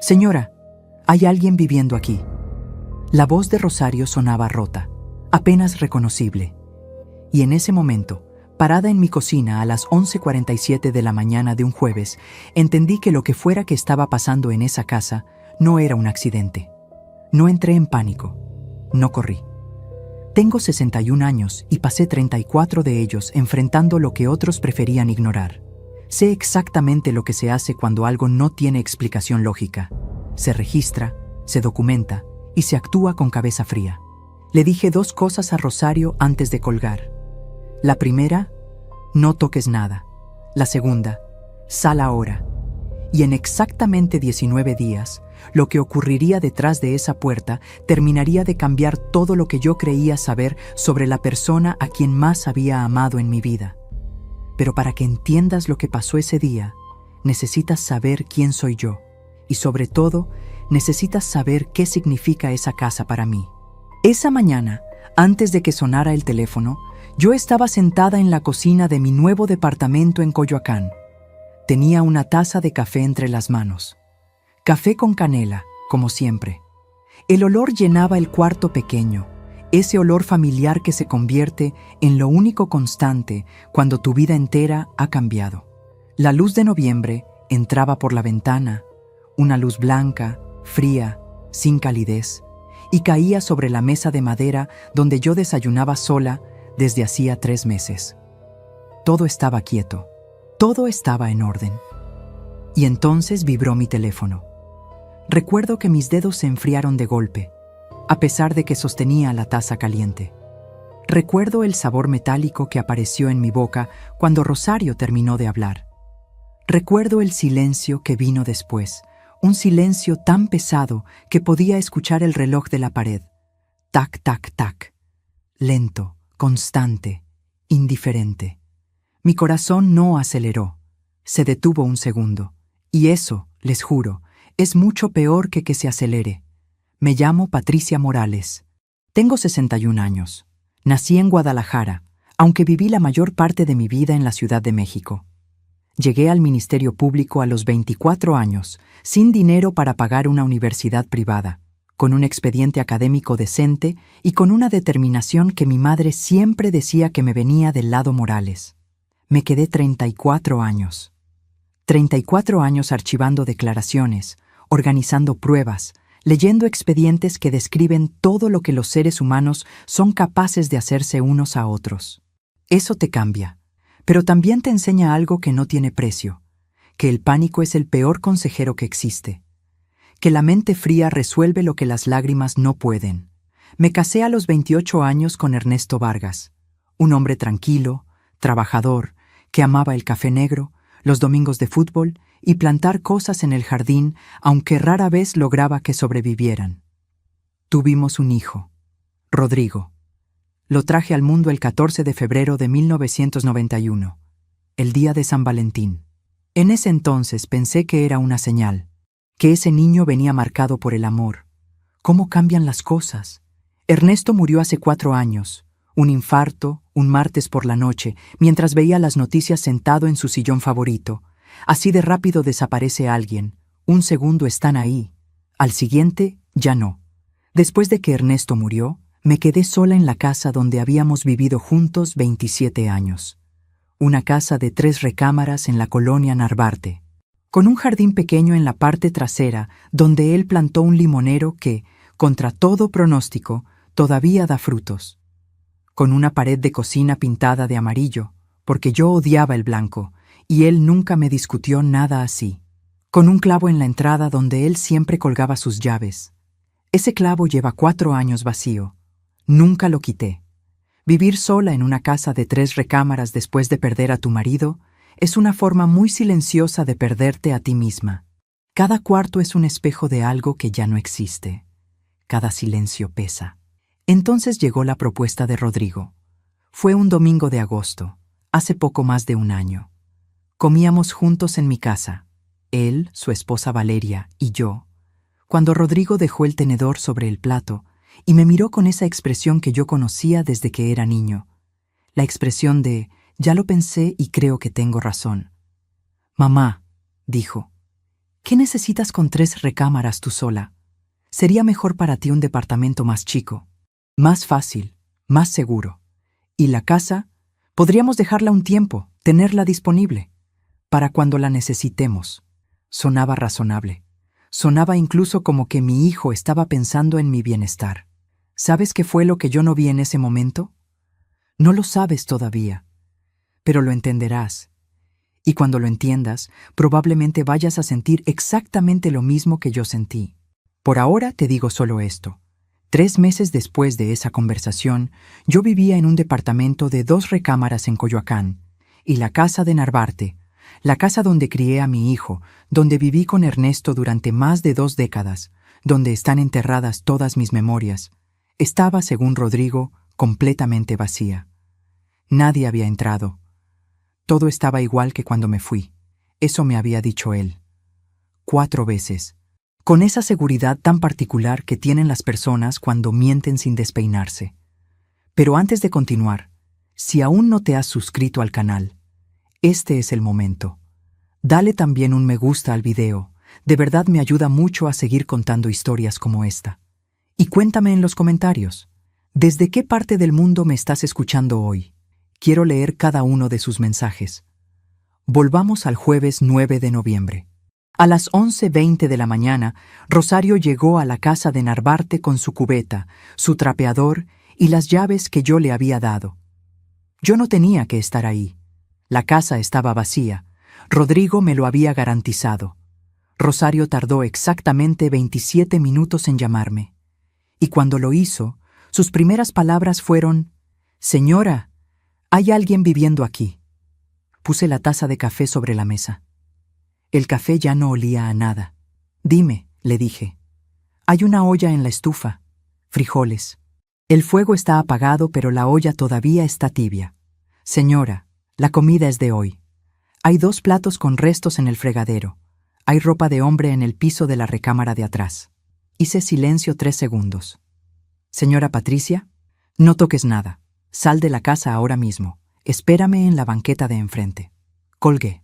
Señora, hay alguien viviendo aquí. La voz de Rosario sonaba rota, apenas reconocible. Y en ese momento, parada en mi cocina a las 11:47 de la mañana de un jueves, entendí que lo que fuera que estaba pasando en esa casa no era un accidente. No entré en pánico. No corrí. Tengo 61 años y pasé 34 de ellos enfrentando lo que otros preferían ignorar. Sé exactamente lo que se hace cuando algo no tiene explicación lógica. Se registra, se documenta y se actúa con cabeza fría. Le dije 2 cosas a Rosario antes de colgar. La primera, no toques nada. La segunda, sal ahora. Y en exactamente 19 días, lo que ocurriría detrás de esa puerta terminaría de cambiar todo lo que yo creía saber sobre la persona a quien más había amado en mi vida. Pero para que entiendas lo que pasó ese día, necesitas saber quién soy yo. Y sobre todo, necesitas saber qué significa esa casa para mí. Esa mañana, antes de que sonara el teléfono, yo estaba sentada en la cocina de mi nuevo departamento en Coyoacán. Tenía una taza de café entre las manos. Café con canela, como siempre. El olor llenaba el cuarto pequeño, ese olor familiar que se convierte en lo único constante cuando tu vida entera ha cambiado. La luz de noviembre entraba por la ventana, una luz blanca, fría, sin calidez, y caía sobre la mesa de madera donde yo desayunaba sola desde hacía 3 meses. Todo estaba quieto, todo estaba en orden. Y entonces vibró mi teléfono. Recuerdo que mis dedos se enfriaron de golpe, a pesar de que sostenía la taza caliente. Recuerdo el sabor metálico que apareció en mi boca cuando Rosario terminó de hablar. Recuerdo el silencio que vino después, un silencio tan pesado que podía escuchar el reloj de la pared. Tac, tac, tac. Lento, constante, indiferente. Mi corazón no aceleró, se detuvo un segundo. Y eso, les juro, es mucho peor que se acelere. Me llamo Patricia Morales. Tengo 61 años. Nací en Guadalajara, aunque viví la mayor parte de mi vida en la Ciudad de México. Llegué al Ministerio Público a los 24 años, sin dinero para pagar una universidad privada, con un expediente académico decente y con una determinación que mi madre siempre decía que me venía del lado Morales. Me quedé 34 años. 34 años archivando declaraciones, organizando pruebas, leyendo expedientes que describen todo lo que los seres humanos son capaces de hacerse unos a otros. Eso te cambia, pero también te enseña algo que no tiene precio, que el pánico es el peor consejero que existe, que la mente fría resuelve lo que las lágrimas no pueden. Me casé a los 28 años con Ernesto Vargas, un hombre tranquilo, trabajador, que amaba el café negro, los domingos de fútbol y plantar cosas en el jardín, aunque rara vez lograba que sobrevivieran. Tuvimos un hijo, Rodrigo. Lo traje al mundo el 14 de febrero de 1991, el día de San Valentín. En ese entonces pensé que era una señal, que ese niño venía marcado por el amor. ¿Cómo cambian las cosas? Ernesto murió hace 4 años, un infarto, un martes por la noche, mientras veía las noticias sentado en su sillón favorito. Así de rápido desaparece alguien. Un segundo están ahí. Al siguiente, ya no. Después de que Ernesto murió, me quedé sola en la casa donde habíamos vivido juntos 27 años. Una casa de 3 recámaras en la colonia Narvarte, con un jardín pequeño en la parte trasera donde él plantó un limonero que, contra todo pronóstico, todavía da frutos. Con una pared de cocina pintada de amarillo, porque yo odiaba el blanco, y él nunca me discutió nada así. Con un clavo en la entrada donde él siempre colgaba sus llaves. Ese clavo lleva 4 años vacío. Nunca lo quité. Vivir sola en una casa de 3 recámaras después de perder a tu marido es una forma muy silenciosa de perderte a ti misma. Cada cuarto es un espejo de algo que ya no existe. Cada silencio pesa. Entonces llegó la propuesta de Rodrigo. Fue un domingo de agosto, hace poco más de un año. Comíamos juntos en mi casa, él, su esposa Valeria y yo, cuando Rodrigo dejó el tenedor sobre el plato y me miró con esa expresión que yo conocía desde que era niño, la expresión de «ya lo pensé y creo que tengo razón». «Mamá», dijo, ¿Qué necesitas con 3 recámaras tú sola? Sería mejor para ti un departamento más chico, más fácil, más seguro. Y la casa, podríamos dejarla un tiempo, tenerla disponible, para cuando la necesitemos. Sonaba razonable. Sonaba incluso como que mi hijo estaba pensando en mi bienestar. ¿Sabes qué fue lo que yo no vi en ese momento? No lo sabes todavía, pero lo entenderás. Y cuando lo entiendas, probablemente vayas a sentir exactamente lo mismo que yo sentí. Por ahora te digo solo esto. 3 meses después de esa conversación, yo vivía en un departamento de 2 recámaras en Coyoacán, y la casa de Narvarte, la casa donde crié a mi hijo, donde viví con Ernesto durante más de 2 décadas, donde están enterradas todas mis memorias, estaba, según Rodrigo, completamente vacía. Nadie había entrado. Todo estaba igual que cuando me fui. Eso me había dicho él. 4 veces. Con esa seguridad tan particular que tienen las personas cuando mienten sin despeinarse. Pero antes de continuar, si aún no te has suscrito al canal, este es el momento. Dale también un me gusta al video. De verdad me ayuda mucho a seguir contando historias como esta. Y cuéntame en los comentarios, ¿desde qué parte del mundo me estás escuchando hoy? Quiero leer cada uno de sus mensajes. Volvamos al jueves 9 de noviembre. A las 11:20 de la mañana, Rosario llegó a la casa de Narvarte con su cubeta, su trapeador y las llaves que yo le había dado. Yo no tenía que estar ahí. La casa estaba vacía. Rodrigo me lo había garantizado. Rosario tardó exactamente 27 minutos en llamarme. Y cuando lo hizo, sus primeras palabras fueron: «Señora, hay alguien viviendo aquí». Puse la taza de café sobre la mesa. El café ya no olía a nada. «Dime», le dije. «Hay una olla en la estufa. Frijoles. El fuego está apagado, pero la olla todavía está tibia. Señora, la comida es de hoy. Hay 2 platos con restos en el fregadero. Hay ropa de hombre en el piso de la recámara de atrás». Hice silencio 3 segundos. «Señora Patricia, no toques nada. Sal de la casa ahora mismo. Espérame en la banqueta de enfrente». Colgué.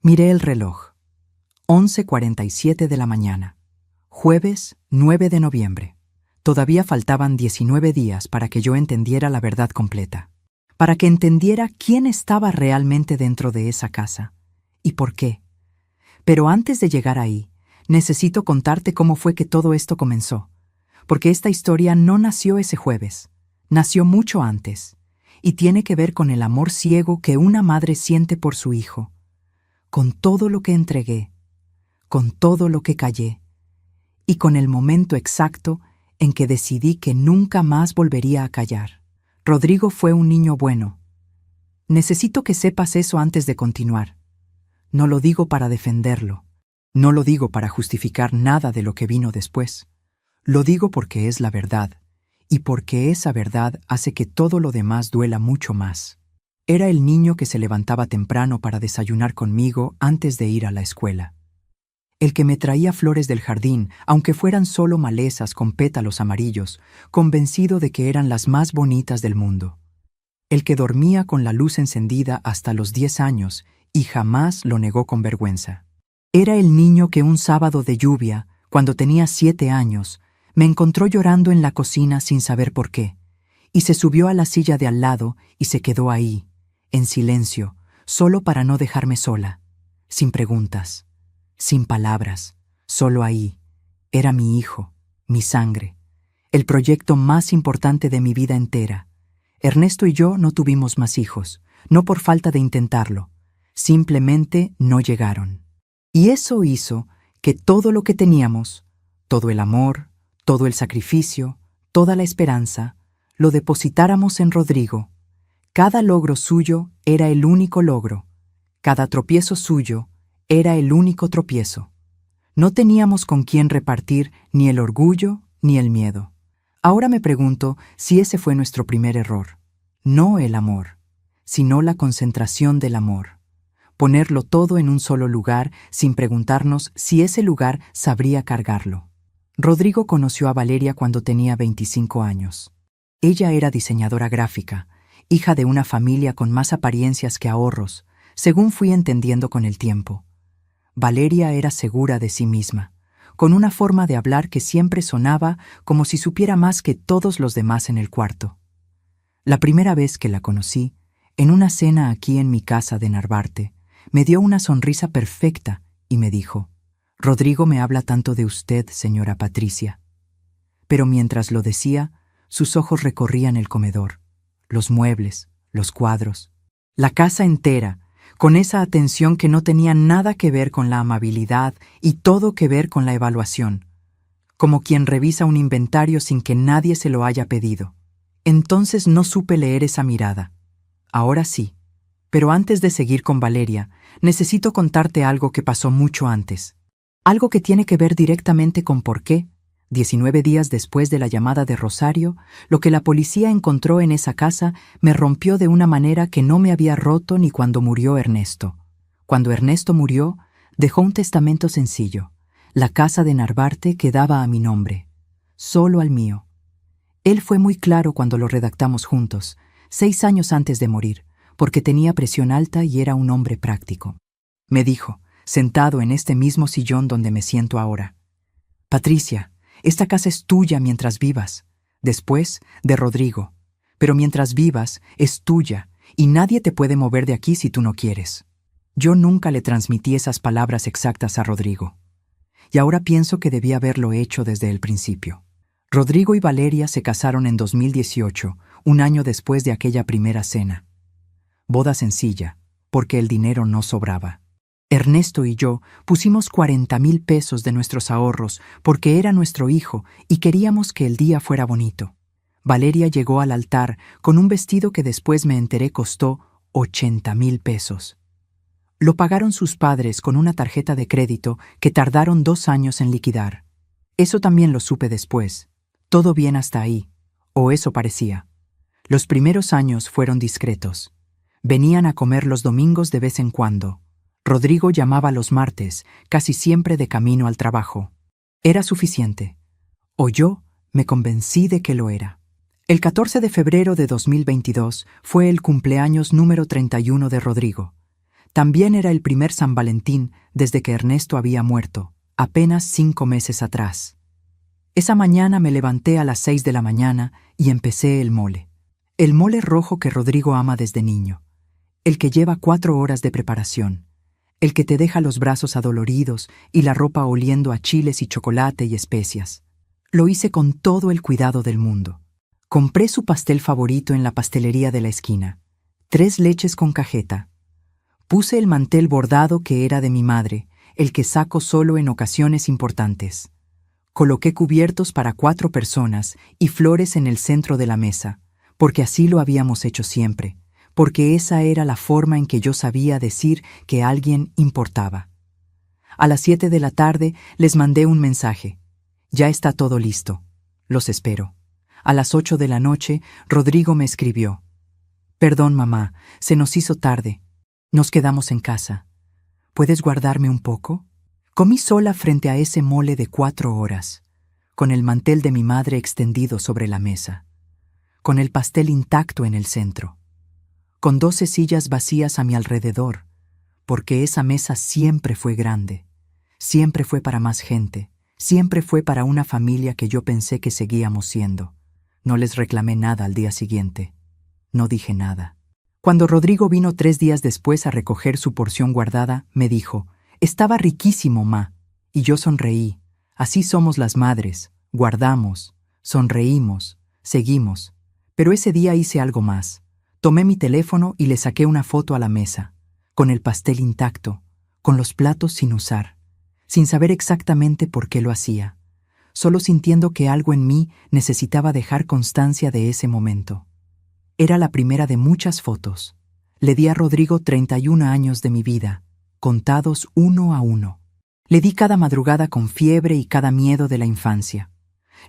Miré el reloj. 11:47 de la mañana. Jueves 9 de noviembre. Todavía faltaban 19 días para que yo entendiera la verdad completa. Para que entendiera quién estaba realmente dentro de esa casa. Y por qué. Pero antes de llegar ahí, necesito contarte cómo fue que todo esto comenzó. Porque esta historia no nació ese jueves. Nació mucho antes. Y tiene que ver con el amor ciego que una madre siente por su hijo. Con todo lo que entregué, con todo lo que callé, y con el momento exacto en que decidí que nunca más volvería a callar. Rodrigo fue un niño bueno. Necesito que sepas eso antes de continuar. No lo digo para defenderlo. No lo digo para justificar nada de lo que vino después. Lo digo porque es la verdad, y porque esa verdad hace que todo lo demás duela mucho más. Era el niño que se levantaba temprano para desayunar conmigo antes de ir a la escuela. El que me traía flores del jardín, aunque fueran solo malezas con pétalos amarillos, convencido de que eran las más bonitas del mundo. El que dormía con la luz encendida hasta los 10 años y jamás lo negó con vergüenza. Era el niño que un sábado de lluvia, cuando tenía 7 años, me encontró llorando en la cocina sin saber por qué, y se subió a la silla de al lado y se quedó ahí, en silencio, solo para no dejarme sola, sin preguntas, sin palabras, solo ahí. Era mi hijo, mi sangre, el proyecto más importante de mi vida entera. Ernesto y yo no tuvimos más hijos, no por falta de intentarlo, simplemente no llegaron. Y eso hizo que todo lo que teníamos, todo el amor, todo el sacrificio, toda la esperanza, lo depositáramos en Rodrigo. Cada logro suyo era el único logro. Cada tropiezo suyo era el único tropiezo. No teníamos con quién repartir ni el orgullo ni el miedo. Ahora me pregunto si ese fue nuestro primer error. No el amor, sino la concentración del amor. Ponerlo todo en un solo lugar sin preguntarnos si ese lugar sabría cargarlo. Rodrigo conoció a Valeria cuando tenía 25 años. Ella era diseñadora gráfica, hija de una familia con más apariencias que ahorros, según fui entendiendo con el tiempo. Valeria era segura de sí misma, con una forma de hablar que siempre sonaba como si supiera más que todos los demás en el cuarto. La primera vez que la conocí, en una cena aquí en mi casa de Narvarte, me dio una sonrisa perfecta y me dijo: «Rodrigo me habla tanto de usted, señora Patricia». Pero mientras lo decía, sus ojos recorrían el comedor, los muebles, los cuadros, la casa entera, con esa atención que no tenía nada que ver con la amabilidad y todo que ver con la evaluación, como quien revisa un inventario sin que nadie se lo haya pedido. Entonces no supe leer esa mirada. Ahora sí. Pero antes de seguir con Valeria, necesito contarte algo que pasó mucho antes. Algo que tiene que ver directamente con por qué, 19 días después de la llamada de Rosario, lo que la policía encontró en esa casa me rompió de una manera que no me había roto ni cuando murió Ernesto. Cuando Ernesto murió, dejó un testamento sencillo. La casa de Narvarte quedaba a mi nombre, solo al mío. Él fue muy claro cuando lo redactamos juntos, 6 años antes de morir, porque tenía presión alta y era un hombre práctico. Me dijo, sentado en este mismo sillón donde me siento ahora: «Patricia, esta casa es tuya mientras vivas, después de Rodrigo, pero mientras vivas es tuya y nadie te puede mover de aquí si tú no quieres». Yo nunca le transmití esas palabras exactas a Rodrigo, y ahora pienso que debí haberlo hecho desde el principio. Rodrigo y Valeria se casaron en 2018, un año después de aquella primera cena. Boda sencilla, porque el dinero no sobraba. Ernesto y yo pusimos 40,000 pesos de nuestros ahorros porque era nuestro hijo y queríamos que el día fuera bonito. Valeria llegó al altar con un vestido que después me enteré costó 80,000 pesos. Lo pagaron sus padres con una tarjeta de crédito que tardaron 2 años en liquidar. Eso también lo supe después. Todo bien hasta ahí, o eso parecía. Los primeros años fueron discretos. Venían a comer los domingos de vez en cuando. Rodrigo llamaba los martes, casi siempre de camino al trabajo. Era suficiente. O yo me convencí de que lo era. El 14 de febrero de 2022 fue el cumpleaños número 31 de Rodrigo. También era el primer San Valentín desde que Ernesto había muerto, apenas 5 meses atrás. Esa mañana me levanté a las 6 de la mañana y empecé el mole. El mole rojo que Rodrigo ama desde niño. El que lleva 4 horas de preparación. El que te deja los brazos adoloridos y la ropa oliendo a chiles y chocolate y especias. Lo hice con todo el cuidado del mundo. Compré su pastel favorito en la pastelería de la esquina. 3 leches con cajeta. Puse el mantel bordado que era de mi madre, el que saco solo en ocasiones importantes. Coloqué cubiertos para 4 personas y flores en el centro de la mesa, porque así lo habíamos hecho siempre, porque esa era la forma en que yo sabía decir que alguien importaba. A las 7 de la tarde les mandé un mensaje. «Ya está todo listo. Los espero». A las 8 de la noche, Rodrigo me escribió: «Perdón, mamá, se nos hizo tarde. Nos quedamos en casa. ¿Puedes guardarme un poco?». Comí sola frente a ese mole de 4 horas, con el mantel de mi madre extendido sobre la mesa, con el pastel intacto en el centro, con 12 sillas vacías a mi alrededor, porque esa mesa siempre fue grande, siempre fue para más gente, siempre fue para una familia que yo pensé que seguíamos siendo. No les reclamé nada al día siguiente. No dije nada. Cuando Rodrigo vino 3 días después a recoger su porción guardada, me dijo: «Estaba riquísimo, ma». Y yo sonreí. Así somos las madres. Guardamos, sonreímos, seguimos. Pero ese día hice algo más. Tomé mi teléfono y le saqué una foto a la mesa, con el pastel intacto, con los platos sin usar, sin saber exactamente por qué lo hacía, solo sintiendo que algo en mí necesitaba dejar constancia de ese momento. Era la primera de muchas fotos. Le di a Rodrigo 31 años de mi vida, contados uno a uno. Le di cada madrugada con fiebre y cada miedo de la infancia.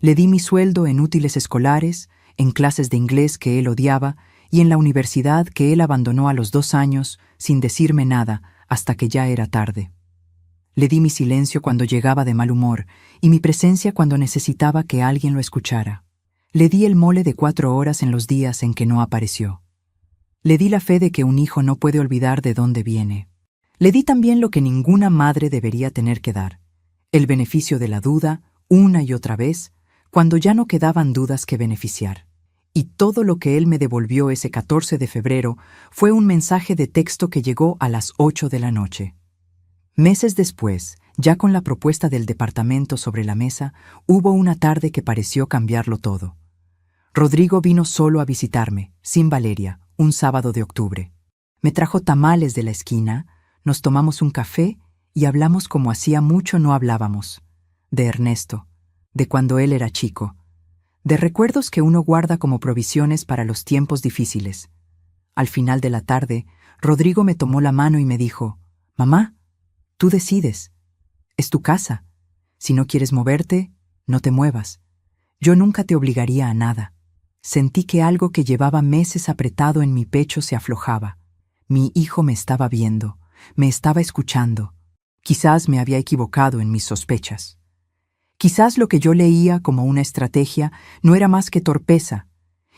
Le di mi sueldo en útiles escolares, en clases de inglés que él odiaba y en la universidad que él abandonó a los 2 años sin decirme nada hasta que ya era tarde. Le di mi silencio cuando llegaba de mal humor y mi presencia cuando necesitaba que alguien lo escuchara. Le di el mole de 4 horas en los días en que no apareció. Le di la fe de que un hijo no puede olvidar de dónde viene. Le di también lo que ninguna madre debería tener que dar: el beneficio de la duda, una y otra vez, cuando ya no quedaban dudas que beneficiar. Y todo lo que él me devolvió ese 14 de febrero fue un mensaje de texto que llegó a las 8 de la noche. Meses después, ya con la propuesta del departamento sobre la mesa, hubo una tarde que pareció cambiarlo todo. Rodrigo vino solo a visitarme, sin Valeria, un sábado de octubre. Me trajo tamales de la esquina, nos tomamos un café y hablamos como hacía mucho no hablábamos. De Ernesto, de cuando él era chico, de recuerdos que uno guarda como provisiones para los tiempos difíciles. Al final de la tarde, Rodrigo me tomó la mano y me dijo: «Mamá, tú decides. Es tu casa. Si no quieres moverte, no te muevas. Yo nunca te obligaría a nada». Sentí que algo que llevaba meses apretado en mi pecho se aflojaba. Mi hijo me estaba viendo, me estaba escuchando. Quizás me había equivocado en mis sospechas. Quizás lo que yo leía como una estrategia no era más que torpeza,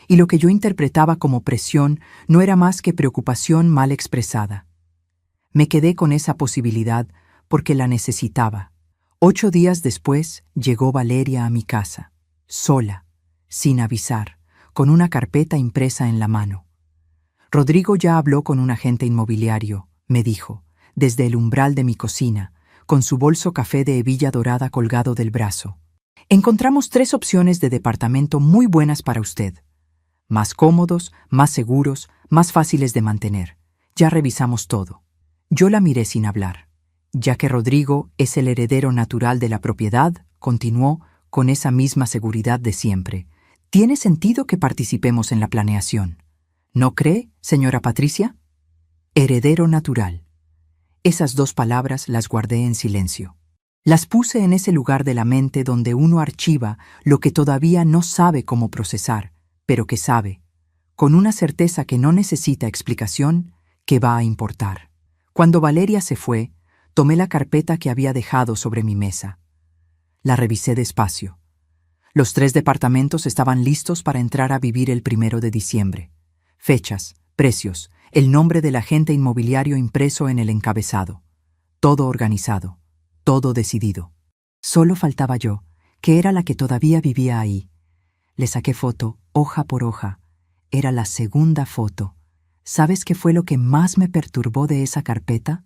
y lo que yo interpretaba como presión no era más que preocupación mal expresada. Me quedé con esa posibilidad porque la necesitaba. 8 días después llegó Valeria a mi casa, sola, sin avisar, con una carpeta impresa en la mano. «Rodrigo ya habló con un agente inmobiliario», me dijo, desde el umbral de mi cocina, con su bolso café de hebilla dorada colgado del brazo. «Encontramos 3 opciones de departamento muy buenas para usted. Más cómodos, más seguros, más fáciles de mantener. Ya revisamos todo». Yo la miré sin hablar. «Ya que Rodrigo es el heredero natural de la propiedad», continuó, con esa misma seguridad de siempre, «tiene sentido que participemos en la planeación. ¿No cree, señora Patricia?» Heredero natural. Esas 2 palabras las guardé en silencio. Las puse en ese lugar de la mente donde uno archiva lo que todavía no sabe cómo procesar, pero que sabe, con una certeza que no necesita explicación, que va a importar. Cuando Valeria se fue, tomé la carpeta que había dejado sobre mi mesa. La revisé despacio. Los 3 departamentos estaban listos para entrar a vivir el 1 de diciembre. Fechas, precios, el nombre del agente inmobiliario impreso en el encabezado. Todo organizado, todo decidido. Solo faltaba yo, que era la que todavía vivía ahí. Le saqué foto, hoja por hoja. Era la segunda foto. ¿Sabes qué fue lo que más me perturbó de esa carpeta?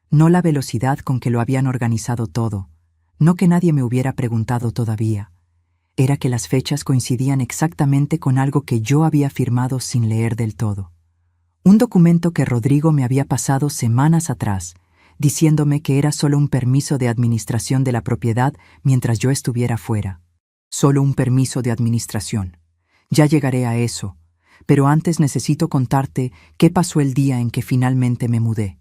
No la velocidad con que lo habían organizado todo, no que nadie me hubiera preguntado todavía. Era que las fechas coincidían exactamente con algo que yo había firmado sin leer del todo. Un documento que Rodrigo me había pasado semanas atrás, diciéndome que era solo un permiso de administración de la propiedad mientras yo estuviera fuera. Solo un permiso de administración. Ya llegaré a eso, pero antes necesito contarte qué pasó el día en que finalmente me mudé.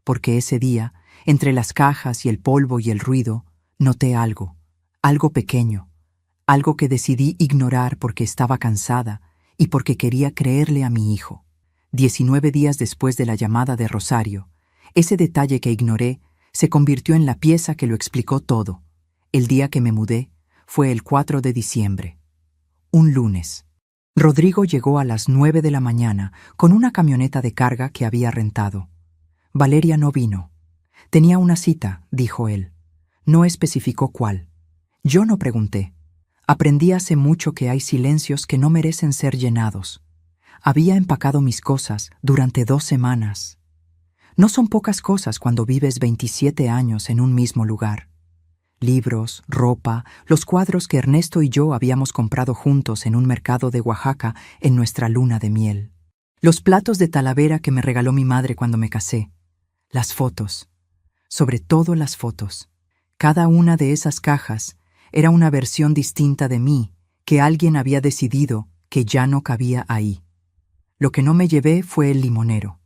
Porque ese día, entre las cajas y el polvo y el ruido, noté algo pequeño. Algo que decidí ignorar porque estaba cansada y porque quería creerle a mi hijo. 19 días después de la llamada de Rosario, ese detalle que ignoré se convirtió en la pieza que lo explicó todo. El día que me mudé fue el 4 de diciembre. Un lunes. Rodrigo llegó a las 9 de la mañana con una camioneta de carga que había rentado. Valeria no vino. Tenía una cita, dijo él. No especificó cuál. Yo no pregunté. Aprendí hace mucho que hay silencios que no merecen ser llenados. Había empacado mis cosas durante 2 semanas. No son pocas cosas cuando vives 27 años en un mismo lugar. Libros, ropa, los cuadros que Ernesto y yo habíamos comprado juntos en un mercado de Oaxaca en nuestra luna de miel. Los platos de Talavera que me regaló mi madre cuando me casé. Las fotos. Sobre todo las fotos. Cada una de esas cajas era una versión distinta de mí que alguien había decidido que ya no cabía ahí. Lo que no me llevé fue el limonero.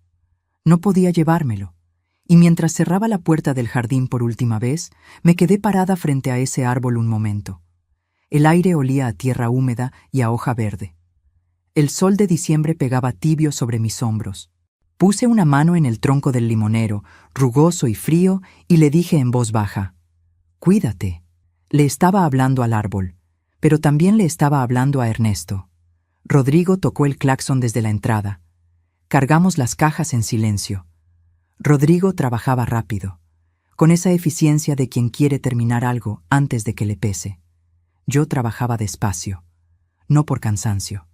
No podía llevármelo, y mientras cerraba la puerta del jardín por última vez, me quedé parada frente a ese árbol un momento. El aire olía a tierra húmeda y a hoja verde. El sol de diciembre pegaba tibio sobre mis hombros. Puse una mano en el tronco del limonero, rugoso y frío, y le dije en voz baja: «Cuídate». Le estaba hablando al árbol, pero también le estaba hablando a Ernesto. Rodrigo tocó el claxon desde la entrada. Cargamos las cajas en silencio. Rodrigo trabajaba rápido, con esa eficiencia de quien quiere terminar algo antes de que le pese. Yo trabajaba despacio, no por cansancio,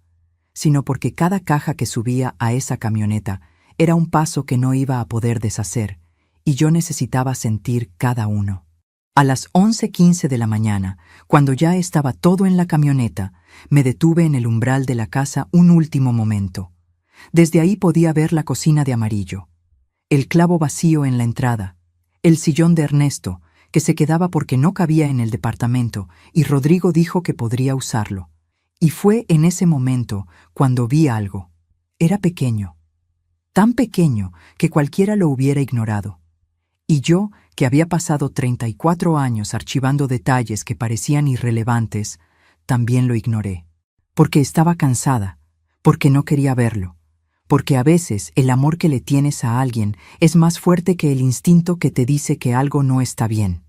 sino porque cada caja que subía a esa camioneta era un paso que no iba a poder deshacer, y yo necesitaba sentir cada uno. A las 11:15 de la mañana, cuando ya estaba todo en la camioneta, me detuve en el umbral de la casa un último momento. Desde ahí podía ver la cocina de amarillo, el clavo vacío en la entrada, el sillón de Ernesto, que se quedaba porque no cabía en el departamento, y Rodrigo dijo que podría usarlo. Y fue en ese momento cuando vi algo. Era pequeño, tan pequeño que cualquiera lo hubiera ignorado. Y yo, que había pasado 34 años archivando detalles que parecían irrelevantes, también lo ignoré. Porque estaba cansada, porque no quería verlo, porque a veces el amor que le tienes a alguien es más fuerte que el instinto que te dice que algo no está bien.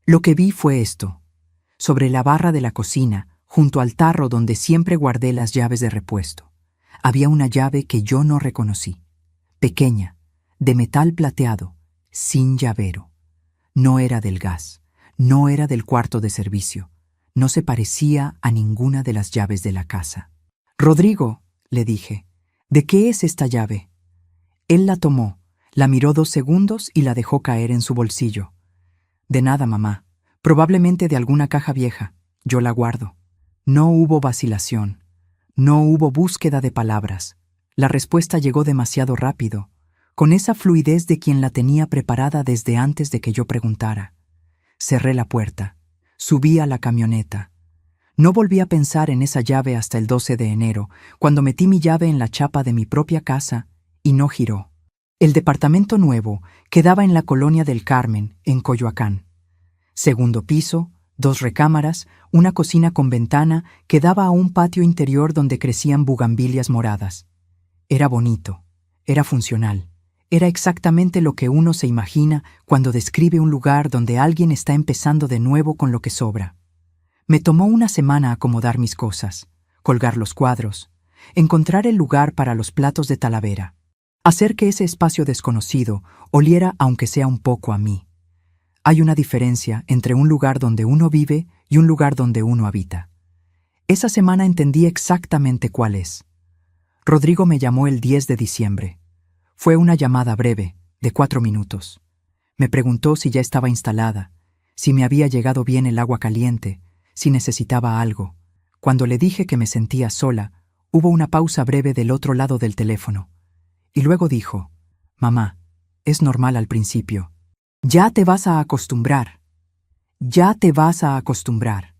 Lo que vi fue esto. Sobre la barra de la cocina, junto al tarro donde siempre guardé las llaves de repuesto, había una llave que yo no reconocí. Pequeña, de metal plateado, sin llavero. No era del gas, no era del cuarto de servicio, no se parecía a ninguna de las llaves de la casa. «Rodrigo», le dije, «¿de qué es esta llave?» Él la tomó, la miró 2 segundos y la dejó caer en su bolsillo. «De nada, mamá. Probablemente de alguna caja vieja. Yo la guardo». No hubo vacilación. No hubo búsqueda de palabras. La respuesta llegó demasiado rápido, con esa fluidez de quien la tenía preparada desde antes de que yo preguntara. Cerré la puerta. Subí a la camioneta. No volví a pensar en esa llave hasta el 12 de enero, cuando metí mi llave en la chapa de mi propia casa y no giró. El departamento nuevo quedaba en la colonia del Carmen, en Coyoacán. 2º piso, 2 recámaras, una cocina con ventana que daba a un patio interior donde crecían bugambilias moradas. Era bonito, era funcional, era exactamente lo que uno se imagina cuando describe un lugar donde alguien está empezando de nuevo con lo que sobra. Me tomó una semana acomodar mis cosas, colgar los cuadros, encontrar el lugar para los platos de Talavera, hacer que ese espacio desconocido oliera aunque sea un poco a mí. Hay una diferencia entre un lugar donde uno vive y un lugar donde uno habita. Esa semana entendí exactamente cuál es. Rodrigo me llamó el 10 de diciembre. Fue una llamada breve, de 4 minutos. Me preguntó si ya estaba instalada, si me había llegado bien el agua caliente, si necesitaba algo. Cuando le dije que me sentía sola, hubo una pausa breve del otro lado del teléfono. Y luego dijo, «Mamá, es normal al principio. Ya te vas a acostumbrar. Ya te vas a acostumbrar».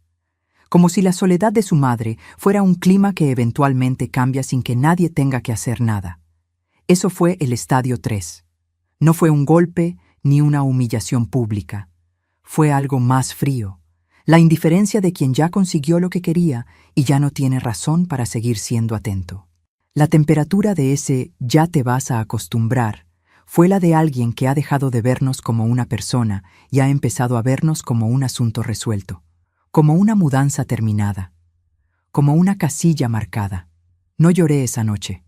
Como si la soledad de su madre fuera un clima que eventualmente cambia sin que nadie tenga que hacer nada. Eso fue el estadio 3. No fue un golpe ni una humillación pública. Fue algo más frío. La indiferencia de quien ya consiguió lo que quería y ya no tiene razón para seguir siendo atento. La temperatura de ese «ya te vas a acostumbrar» fue la de alguien que ha dejado de vernos como una persona y ha empezado a vernos como un asunto resuelto, como una mudanza terminada, como una casilla marcada. No lloré esa noche.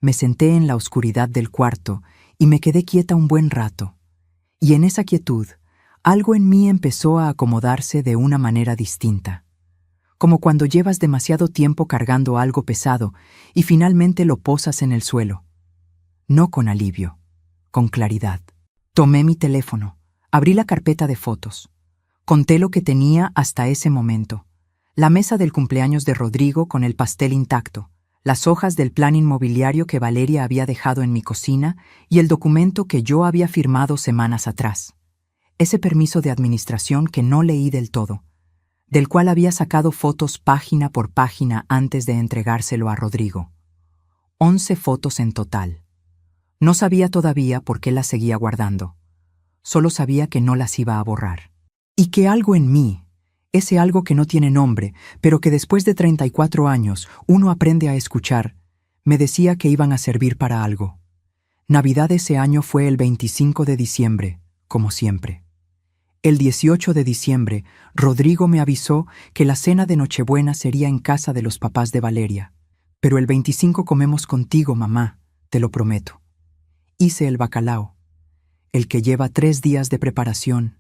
Me senté en la oscuridad del cuarto y me quedé quieta un buen rato. Y en esa quietud, algo en mí empezó a acomodarse de una manera distinta. Como cuando llevas demasiado tiempo cargando algo pesado y finalmente lo posas en el suelo. No con alivio, con claridad. Tomé mi teléfono, abrí la carpeta de fotos. Conté lo que tenía hasta ese momento. La mesa del cumpleaños de Rodrigo con el pastel intacto, las hojas del plan inmobiliario que Valeria había dejado en mi cocina y el documento que yo había firmado semanas atrás. Ese permiso de administración que no leí del todo, del cual había sacado fotos página por página antes de entregárselo a Rodrigo. 11 fotos en total. No sabía todavía por qué las seguía guardando. Solo sabía que no las iba a borrar. Y que algo en mí, ese algo que no tiene nombre, pero que después de 34 años uno aprende a escuchar, me decía que iban a servir para algo. Navidad ese año fue el 25 de diciembre, como siempre. El 18 de diciembre, Rodrigo me avisó que la cena de Nochebuena sería en casa de los papás de Valeria. Pero el 25 comemos contigo, mamá, te lo prometo. Hice el bacalao. el que lleva 3 días de preparación,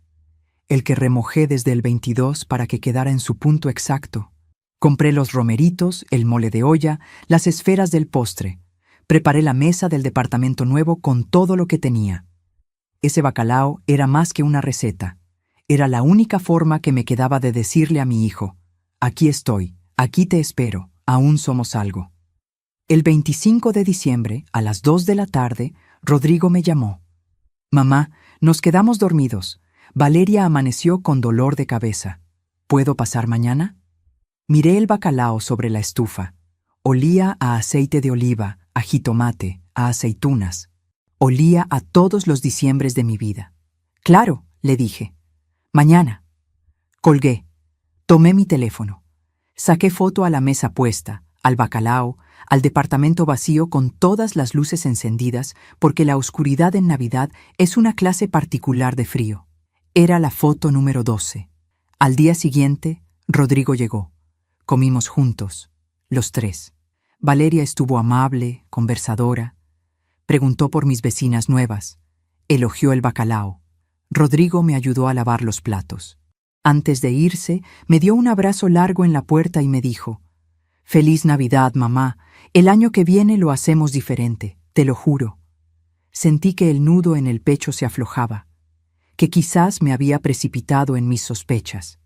el que remojé desde el 22 para que quedara en su punto exacto. Compré los romeritos, el mole de olla, las esferas del postre. Preparé la mesa del departamento nuevo con todo lo que tenía. Ese bacalao era más que una receta. Era la única forma que me quedaba de decirle a mi hijo: aquí estoy, aquí te espero, aún somos algo. El 25 de diciembre, a las 2 de la tarde, Rodrigo me llamó. Mamá, nos quedamos dormidos. Valeria amaneció con dolor de cabeza. ¿Puedo pasar mañana? Miré el bacalao sobre la estufa. Olía a aceite de oliva, a jitomate, a aceitunas. Olía a todos los diciembres de mi vida. Claro, le dije. Mañana. Colgué. Tomé mi teléfono. Saqué foto a la mesa puesta, al bacalao, al departamento vacío con todas las luces encendidas, porque la oscuridad en Navidad es una clase particular de frío. Era la foto número 12. Al día siguiente, Rodrigo llegó. Comimos juntos, los 3. Valeria estuvo amable, conversadora. Preguntó por mis vecinas nuevas. Elogió el bacalao. Rodrigo me ayudó a lavar los platos. Antes de irse, me dio un abrazo largo en la puerta y me dijo: «Feliz Navidad, mamá. El año que viene lo hacemos diferente, te lo juro». Sentí que el nudo en el pecho se aflojaba, que quizás me había precipitado en mis sospechas,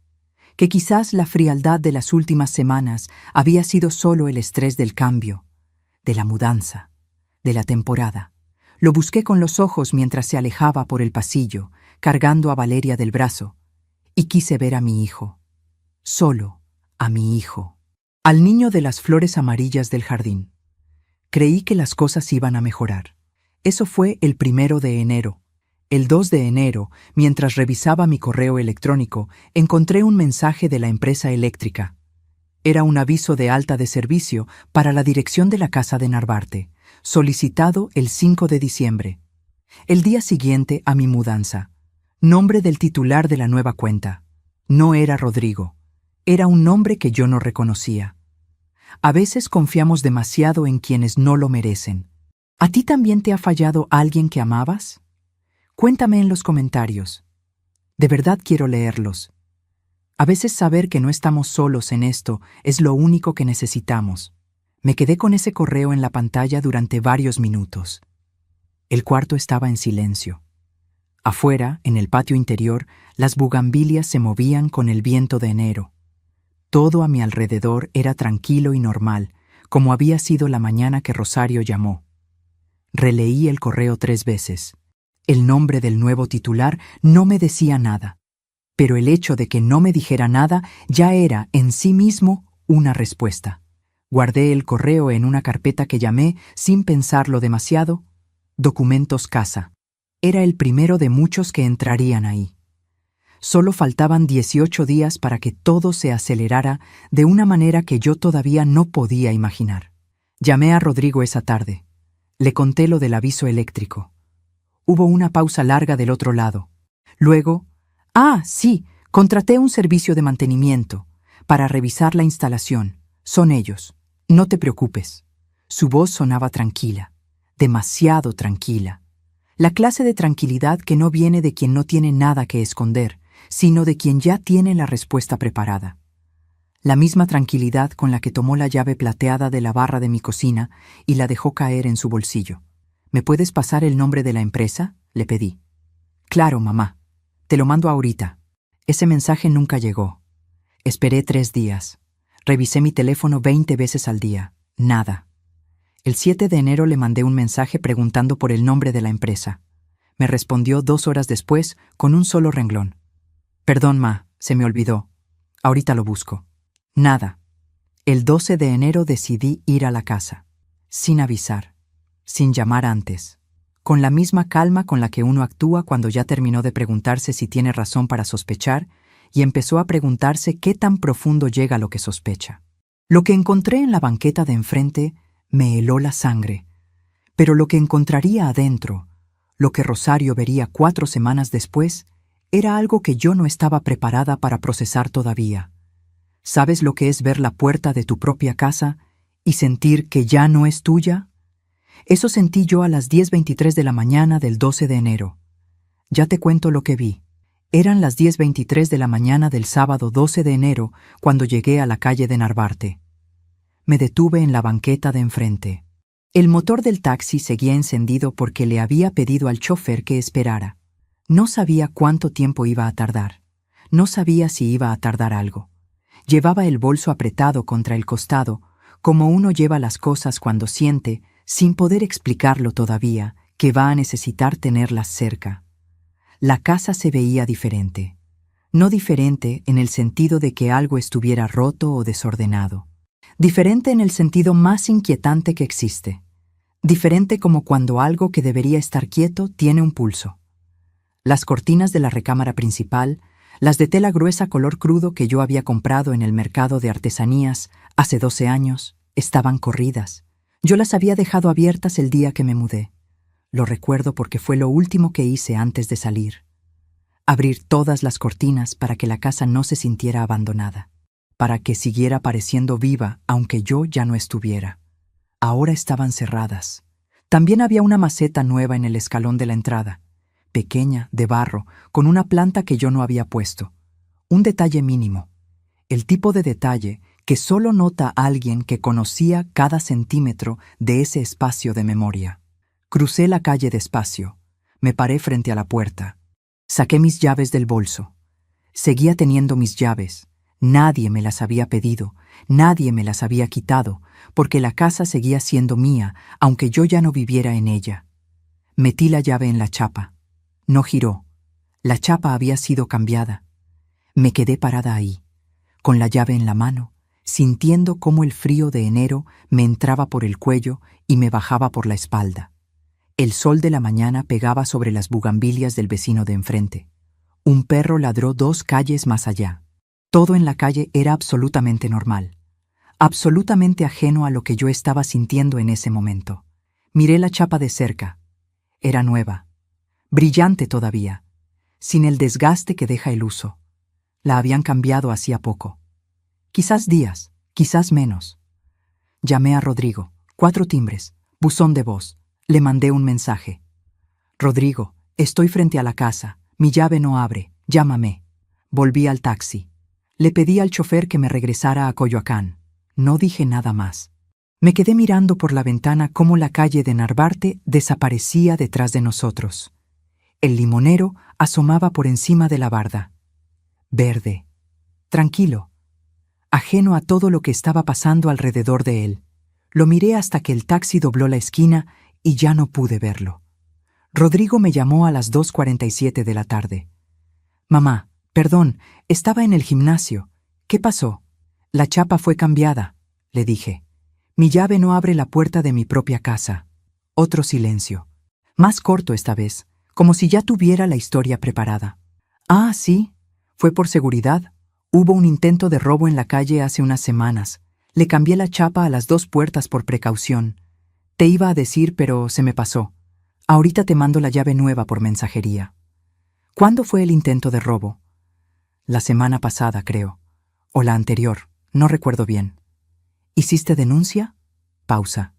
que quizás la frialdad de las últimas semanas había sido solo el estrés del cambio, de la mudanza, de la temporada. Lo busqué con los ojos mientras se alejaba por el pasillo, cargando a Valeria del brazo, y quise ver a mi hijo. Solo a mi hijo. Al niño de las flores amarillas del jardín. Creí que las cosas iban a mejorar. Eso fue el 1 de enero. El 2 de enero, mientras revisaba mi correo electrónico, encontré un mensaje de la empresa eléctrica. Era un aviso de alta de servicio para la dirección de la casa de Narvarte, solicitado el 5 de diciembre. El día siguiente a mi mudanza. Nombre del titular de la nueva cuenta. No era Rodrigo. Era un nombre que yo no reconocía. A veces confiamos demasiado en quienes no lo merecen. ¿A ti también te ha fallado alguien que amabas? Cuéntame en los comentarios. De verdad quiero leerlos. A veces saber que no estamos solos en esto es lo único que necesitamos. Me quedé con ese correo en la pantalla durante varios minutos. El cuarto estaba en silencio. Afuera, en el patio interior, las bugambilias se movían con el viento de enero. Todo a mi alrededor era tranquilo y normal, como había sido la mañana que Rosario llamó. Releí el correo 3 veces. El nombre del nuevo titular no me decía nada, pero el hecho de que no me dijera nada ya era en sí mismo una respuesta. Guardé el correo en una carpeta que llamé, sin pensarlo demasiado, Documentos Casa. Era el primero de muchos que entrarían ahí. Solo faltaban 18 días para que todo se acelerara de una manera que yo todavía no podía imaginar. Llamé a Rodrigo esa tarde. Le conté lo del aviso eléctrico. Hubo una pausa larga del otro lado. Luego, sí, contraté un servicio de mantenimiento para revisar la instalación. Son ellos. No te preocupes. Su voz sonaba tranquila, demasiado tranquila. La clase de tranquilidad que no viene de quien no tiene nada que esconder, sino de quien ya tiene la respuesta preparada. La misma tranquilidad con la que tomó la llave plateada de la barra de mi cocina y la dejó caer en su bolsillo. ¿Me puedes pasar el nombre de la empresa?, le pedí. Claro, mamá. Te lo mando ahorita. Ese mensaje nunca llegó. Esperé 3 días. Revisé mi teléfono 20 veces al día. Nada. El 7 de enero le mandé un mensaje preguntando por el nombre de la empresa. Me respondió 2 horas después con un solo renglón. Perdón, ma, se me olvidó. Ahorita lo busco. Nada. El 12 de enero decidí ir a la casa. Sin avisar. Sin llamar antes. Con la misma calma con la que uno actúa cuando ya terminó de preguntarse si tiene razón para sospechar y empezó a preguntarse qué tan profundo llega lo que sospecha. Lo que encontré en la banqueta de enfrente me heló la sangre, pero lo que encontraría adentro, lo que Rosario vería 4 semanas después, era algo que yo no estaba preparada para procesar todavía. ¿Sabes lo que es ver la puerta de tu propia casa y sentir que ya no es tuya? Eso sentí yo a las 10:23 de la mañana del 12 de enero. Ya te cuento lo que vi. Eran las 10:23 de la mañana del sábado 12 de enero cuando llegué a la calle de Narvarte. Me detuve en la banqueta de enfrente. El motor del taxi seguía encendido porque le había pedido al chofer que esperara. No sabía cuánto tiempo iba a tardar. No sabía si iba a tardar algo. Llevaba el bolso apretado contra el costado, como uno lleva las cosas cuando siente, sin poder explicarlo todavía, que va a necesitar tenerlas cerca. La casa se veía diferente. No diferente en el sentido de que algo estuviera roto o desordenado. Diferente en el sentido más inquietante que existe. Diferente como cuando algo que debería estar quieto tiene un pulso. Las cortinas de la recámara principal, las de tela gruesa color crudo que yo había comprado en el mercado de artesanías hace 12 años, estaban corridas. Yo las había dejado abiertas el día que me mudé. Lo recuerdo porque fue lo último que hice antes de salir. Abrir todas las cortinas para que la casa no se sintiera abandonada, para que siguiera pareciendo viva aunque yo ya no estuviera. Ahora estaban cerradas. También había una maceta nueva en el escalón de la entrada, pequeña, de barro, con una planta que yo no había puesto. Un detalle mínimo. El tipo de detalle que solo nota alguien que conocía cada centímetro de ese espacio de memoria. Crucé la calle despacio. Me paré frente a la puerta. Saqué mis llaves del bolso. Seguía teniendo mis llaves. Nadie me las había pedido, nadie me las había quitado, porque la casa seguía siendo mía, aunque yo ya no viviera en ella. Metí la llave en la chapa. No giró. La chapa había sido cambiada. Me quedé parada ahí, con la llave en la mano, sintiendo cómo el frío de enero me entraba por el cuello y me bajaba por la espalda. El sol de la mañana pegaba sobre las bugambilias del vecino de enfrente. Un perro ladró 2 calles más allá. Todo en la calle era absolutamente normal, absolutamente ajeno a lo que yo estaba sintiendo en ese momento. Miré la chapa de cerca. Era nueva, brillante todavía, sin el desgaste que deja el uso. La habían cambiado hacía poco. Quizás días, quizás menos. Llamé a Rodrigo, 4 timbres, buzón de voz. Le mandé un mensaje. Rodrigo, estoy frente a la casa, mi llave no abre, llámame. Volví al taxi. Le pedí al chofer que me regresara a Coyoacán. No dije nada más. Me quedé mirando por la ventana cómo la calle de Narvarte desaparecía detrás de nosotros. El limonero asomaba por encima de la barda. Verde. Tranquilo. Ajeno a todo lo que estaba pasando alrededor de él. Lo miré hasta que el taxi dobló la esquina y ya no pude verlo. Rodrigo me llamó a las 2:47 de la tarde. Mamá, perdón, estaba en el gimnasio. ¿Qué pasó? La chapa fue cambiada, le dije. Mi llave no abre la puerta de mi propia casa. Otro silencio. Más corto esta vez, como si ya tuviera la historia preparada. Ah, sí. Fue por seguridad. Hubo un intento de robo en la calle hace unas semanas. Le cambié la chapa a las 2 puertas por precaución. Te iba a decir, pero se me pasó. Ahorita te mando la llave nueva por mensajería. ¿Cuándo fue el intento de robo? La semana pasada, creo. O la anterior, no recuerdo bien. ¿Hiciste denuncia? Pausa.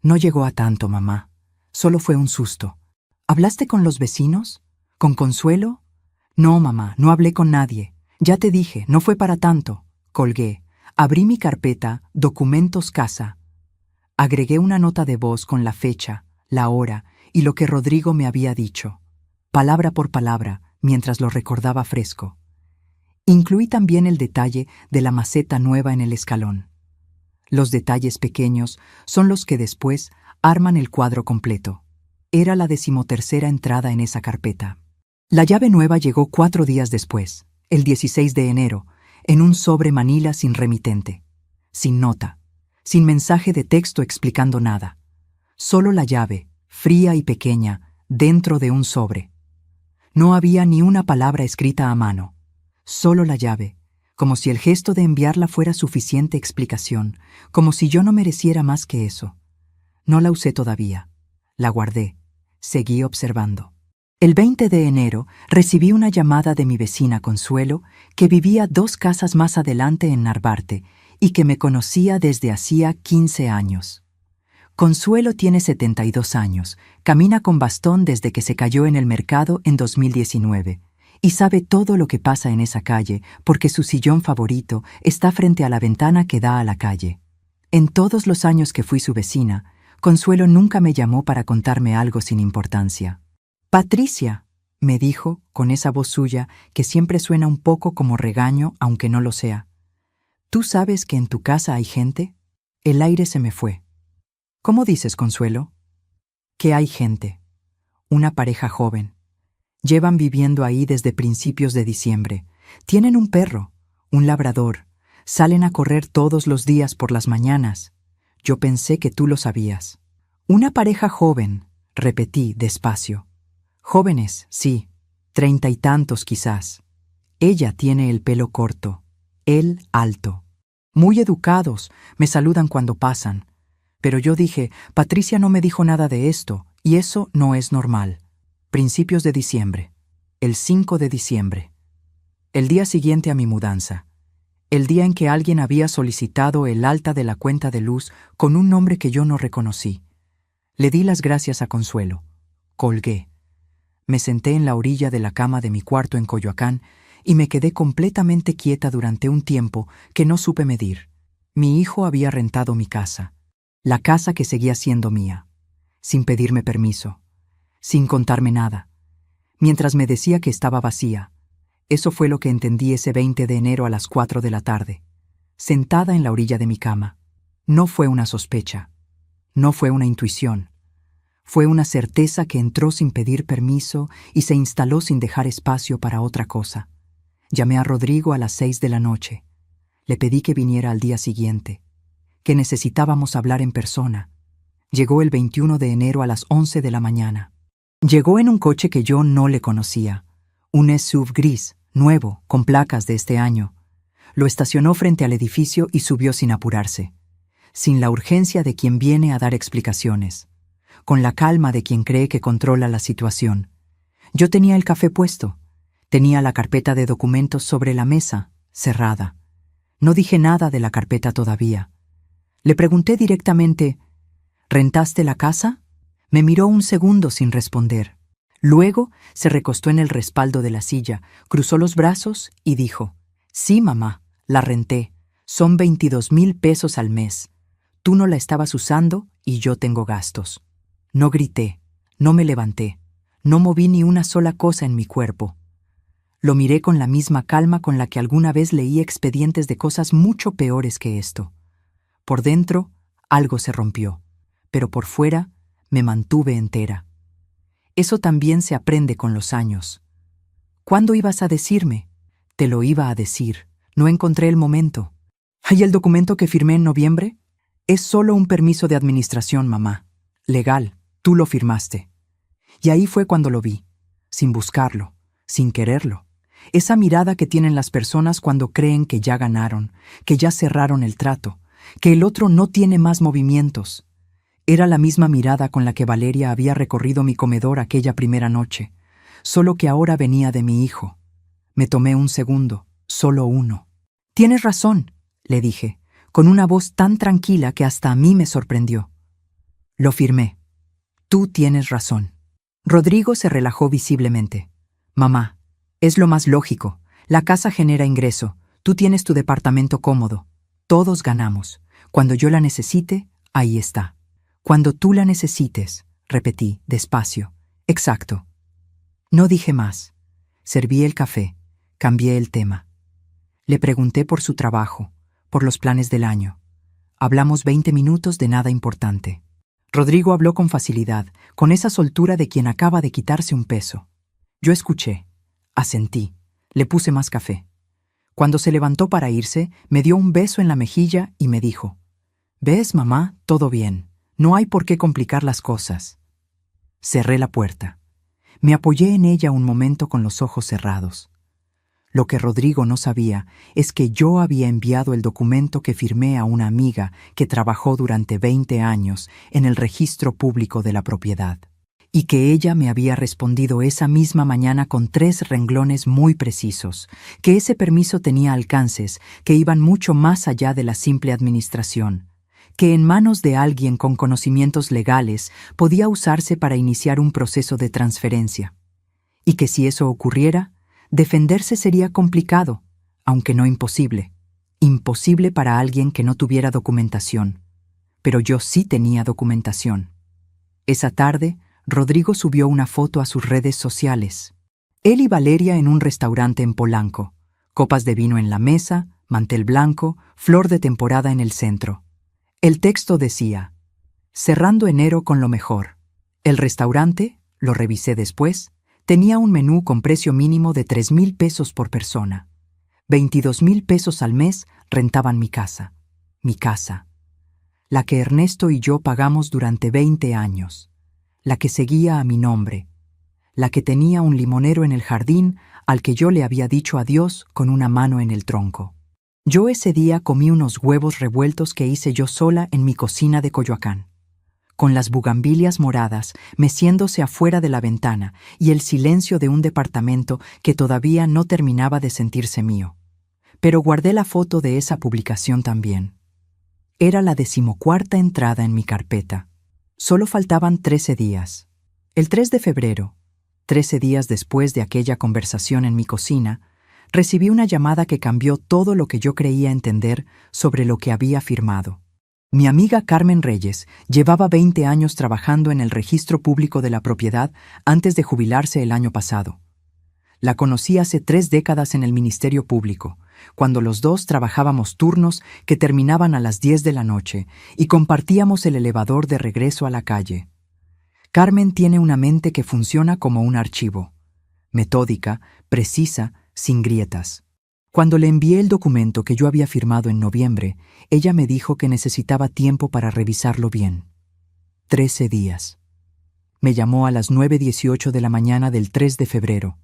No llegó a tanto, mamá. Solo fue un susto. ¿Hablaste con los vecinos? ¿Con Consuelo? No, mamá, no hablé con nadie. Ya te dije, no fue para tanto. Colgué. Abrí mi carpeta, documentos casa. Agregué una nota de voz con la fecha, la hora y lo que Rodrigo me había dicho, palabra por palabra, mientras lo recordaba fresco. Incluí también el detalle de la maceta nueva en el escalón. Los detalles pequeños son los que después arman el cuadro completo. Era la 13ª entrada en esa carpeta. La llave nueva llegó 4 días después, el 16 de enero, en un sobre manila sin remitente, sin nota, sin mensaje de texto explicando nada. Solo la llave, fría y pequeña, dentro de un sobre. No había ni una palabra escrita a mano. Solo la llave, como si el gesto de enviarla fuera suficiente explicación, como si yo no mereciera más que eso. No la usé todavía. La guardé. Seguí observando. El 20 de enero recibí una llamada de mi vecina Consuelo, que vivía 2 casas más adelante en Narvarte y que me conocía desde hacía 15 años. Consuelo tiene 72 años, camina con bastón desde que se cayó en el mercado en 2019 y sabe todo lo que pasa en esa calle porque su sillón favorito está frente a la ventana que da a la calle. En todos los años que fui su vecina, Consuelo nunca me llamó para contarme algo sin importancia. «Patricia», me dijo con esa voz suya que siempre suena un poco como regaño aunque no lo sea. «¿Tú sabes que en tu casa hay gente?» El aire se me fue. «¿Cómo dices, Consuelo?» «Que hay gente. Una pareja joven. Llevan viviendo ahí desde principios de diciembre. Tienen un perro, un labrador. Salen a correr todos los días por las mañanas. Yo pensé que tú lo sabías». «Una pareja joven», repetí despacio. «Jóvenes, sí, 30 y tantos quizás. Ella tiene el pelo corto, él alto. Muy educados, me saludan cuando pasan. Pero yo dije, Patricia no me dijo nada de esto, y eso no es normal». Principios de diciembre. El 5 de diciembre. El día siguiente a mi mudanza. El día en que alguien había solicitado el alta de la cuenta de luz con un nombre que yo no reconocí. Le di las gracias a Consuelo. Colgué. Me senté en la orilla de la cama de mi cuarto en Coyoacán y me quedé completamente quieta durante un tiempo que no supe medir. Mi hijo había rentado mi casa, la casa que seguía siendo mía, sin pedirme permiso, sin contarme nada, mientras me decía que estaba vacía. Eso fue lo que entendí ese 20 de enero a las 4 de la tarde, sentada en la orilla de mi cama. No fue una sospecha, no fue una intuición. Fue una certeza que entró sin pedir permiso y se instaló sin dejar espacio para otra cosa. Llamé a Rodrigo a las 6 de la noche. Le pedí que viniera al día siguiente, que necesitábamos hablar en persona. Llegó el 21 de enero a las 11 de la mañana. Llegó en un coche que yo no le conocía, un SUV gris, nuevo, con placas de este año. Lo estacionó frente al edificio y subió sin apurarse, sin la urgencia de quien viene a dar explicaciones, con la calma de quien cree que controla la situación. Yo tenía el café puesto, tenía la carpeta de documentos sobre la mesa, cerrada. No dije nada de la carpeta todavía. Le pregunté directamente, ¿rentaste la casa? Me miró un segundo sin responder. Luego se recostó en el respaldo de la silla, cruzó los brazos y dijo, «Sí, mamá, la renté. Son 22,000 pesos al mes. Tú no la estabas usando y yo tengo gastos». No grité, no me levanté, no moví ni una sola cosa en mi cuerpo. Lo miré con la misma calma con la que alguna vez leí expedientes de cosas mucho peores que esto. Por dentro, algo se rompió, pero por fuera me mantuve entera. Eso también se aprende con los años. ¿Cuándo ibas a decirme? Te lo iba a decir. No encontré el momento. ¿Hay el documento que firmé en noviembre? Es solo un permiso de administración, mamá. Legal. Tú lo firmaste. Y ahí fue cuando lo vi, sin buscarlo, sin quererlo. Esa mirada que tienen las personas cuando creen que ya ganaron, que ya cerraron el trato, que el otro no tiene más movimientos. Era la misma mirada con la que Valeria había recorrido mi comedor aquella primera noche, solo que ahora venía de mi hijo. Me tomé un segundo, solo uno. «Tienes razón», le dije, con una voz tan tranquila que hasta a mí me sorprendió. Lo firmé. «Tú tienes razón». Rodrigo se relajó visiblemente. «Mamá, es lo más lógico. La casa genera ingreso. Tú tienes tu departamento cómodo. Todos ganamos. Cuando yo la necesite, ahí está». «Cuando tú la necesites», repetí, despacio. «Exacto». No dije más. Serví el café. Cambié el tema. Le pregunté por su trabajo, por los planes del año. Hablamos 20 minutos de nada importante. Rodrigo habló con facilidad, con esa soltura de quien acaba de quitarse un peso. Yo escuché, asentí, le puse más café. Cuando se levantó para irse, me dio un beso en la mejilla y me dijo, «¿Ves, mamá? Todo bien. No hay por qué complicar las cosas». Cerré la puerta. Me apoyé en ella un momento con los ojos cerrados. Lo que Rodrigo no sabía es que yo había enviado el documento que firmé a una amiga que trabajó durante 20 años en el registro público de la propiedad, y que ella me había respondido esa misma mañana con 3 renglones muy precisos, que ese permiso tenía alcances que iban mucho más allá de la simple administración, que en manos de alguien con conocimientos legales podía usarse para iniciar un proceso de transferencia, y que si eso ocurriera, defenderse sería complicado, aunque no imposible. Imposible para alguien que no tuviera documentación, pero yo sí tenía documentación. Esa tarde, Rodrigo subió una foto a sus redes sociales. Él y Valeria en un restaurante en Polanco, copas de vino en la mesa, mantel blanco, flor de temporada en el centro. El texto decía: cerrando enero con lo mejor. El restaurante, lo revisé después, tenía un menú con precio mínimo de 3,000 pesos por persona. 22,000 pesos al mes rentaban mi casa, la que Ernesto y yo pagamos durante 20 años, la que seguía a mi nombre, la que tenía un limonero en el jardín al que yo le había dicho adiós con una mano en el tronco. Yo ese día comí unos huevos revueltos que hice yo sola en mi cocina de Coyoacán, con las bugambilias moradas meciéndose afuera de la ventana y el silencio de un departamento que todavía no terminaba de sentirse mío. Pero guardé la foto de esa publicación también. Era la 14ª entrada en mi carpeta. Solo faltaban 13 días. El 3 de febrero, 13 días después de aquella conversación en mi cocina, recibí una llamada que cambió todo lo que yo creía entender sobre lo que había firmado. Mi amiga Carmen Reyes llevaba 20 años trabajando en el registro público de la propiedad antes de jubilarse el año pasado. La conocí hace 3 décadas en el Ministerio Público, cuando los dos trabajábamos turnos que terminaban a las 10 de la noche y compartíamos el elevador de regreso a la calle. Carmen tiene una mente que funciona como un archivo, metódica, precisa, sin grietas. Cuando le envié el documento que yo había firmado en noviembre, ella me dijo que necesitaba tiempo para revisarlo bien. 13 días. Me llamó a las 9:18 de la mañana del 3 de febrero.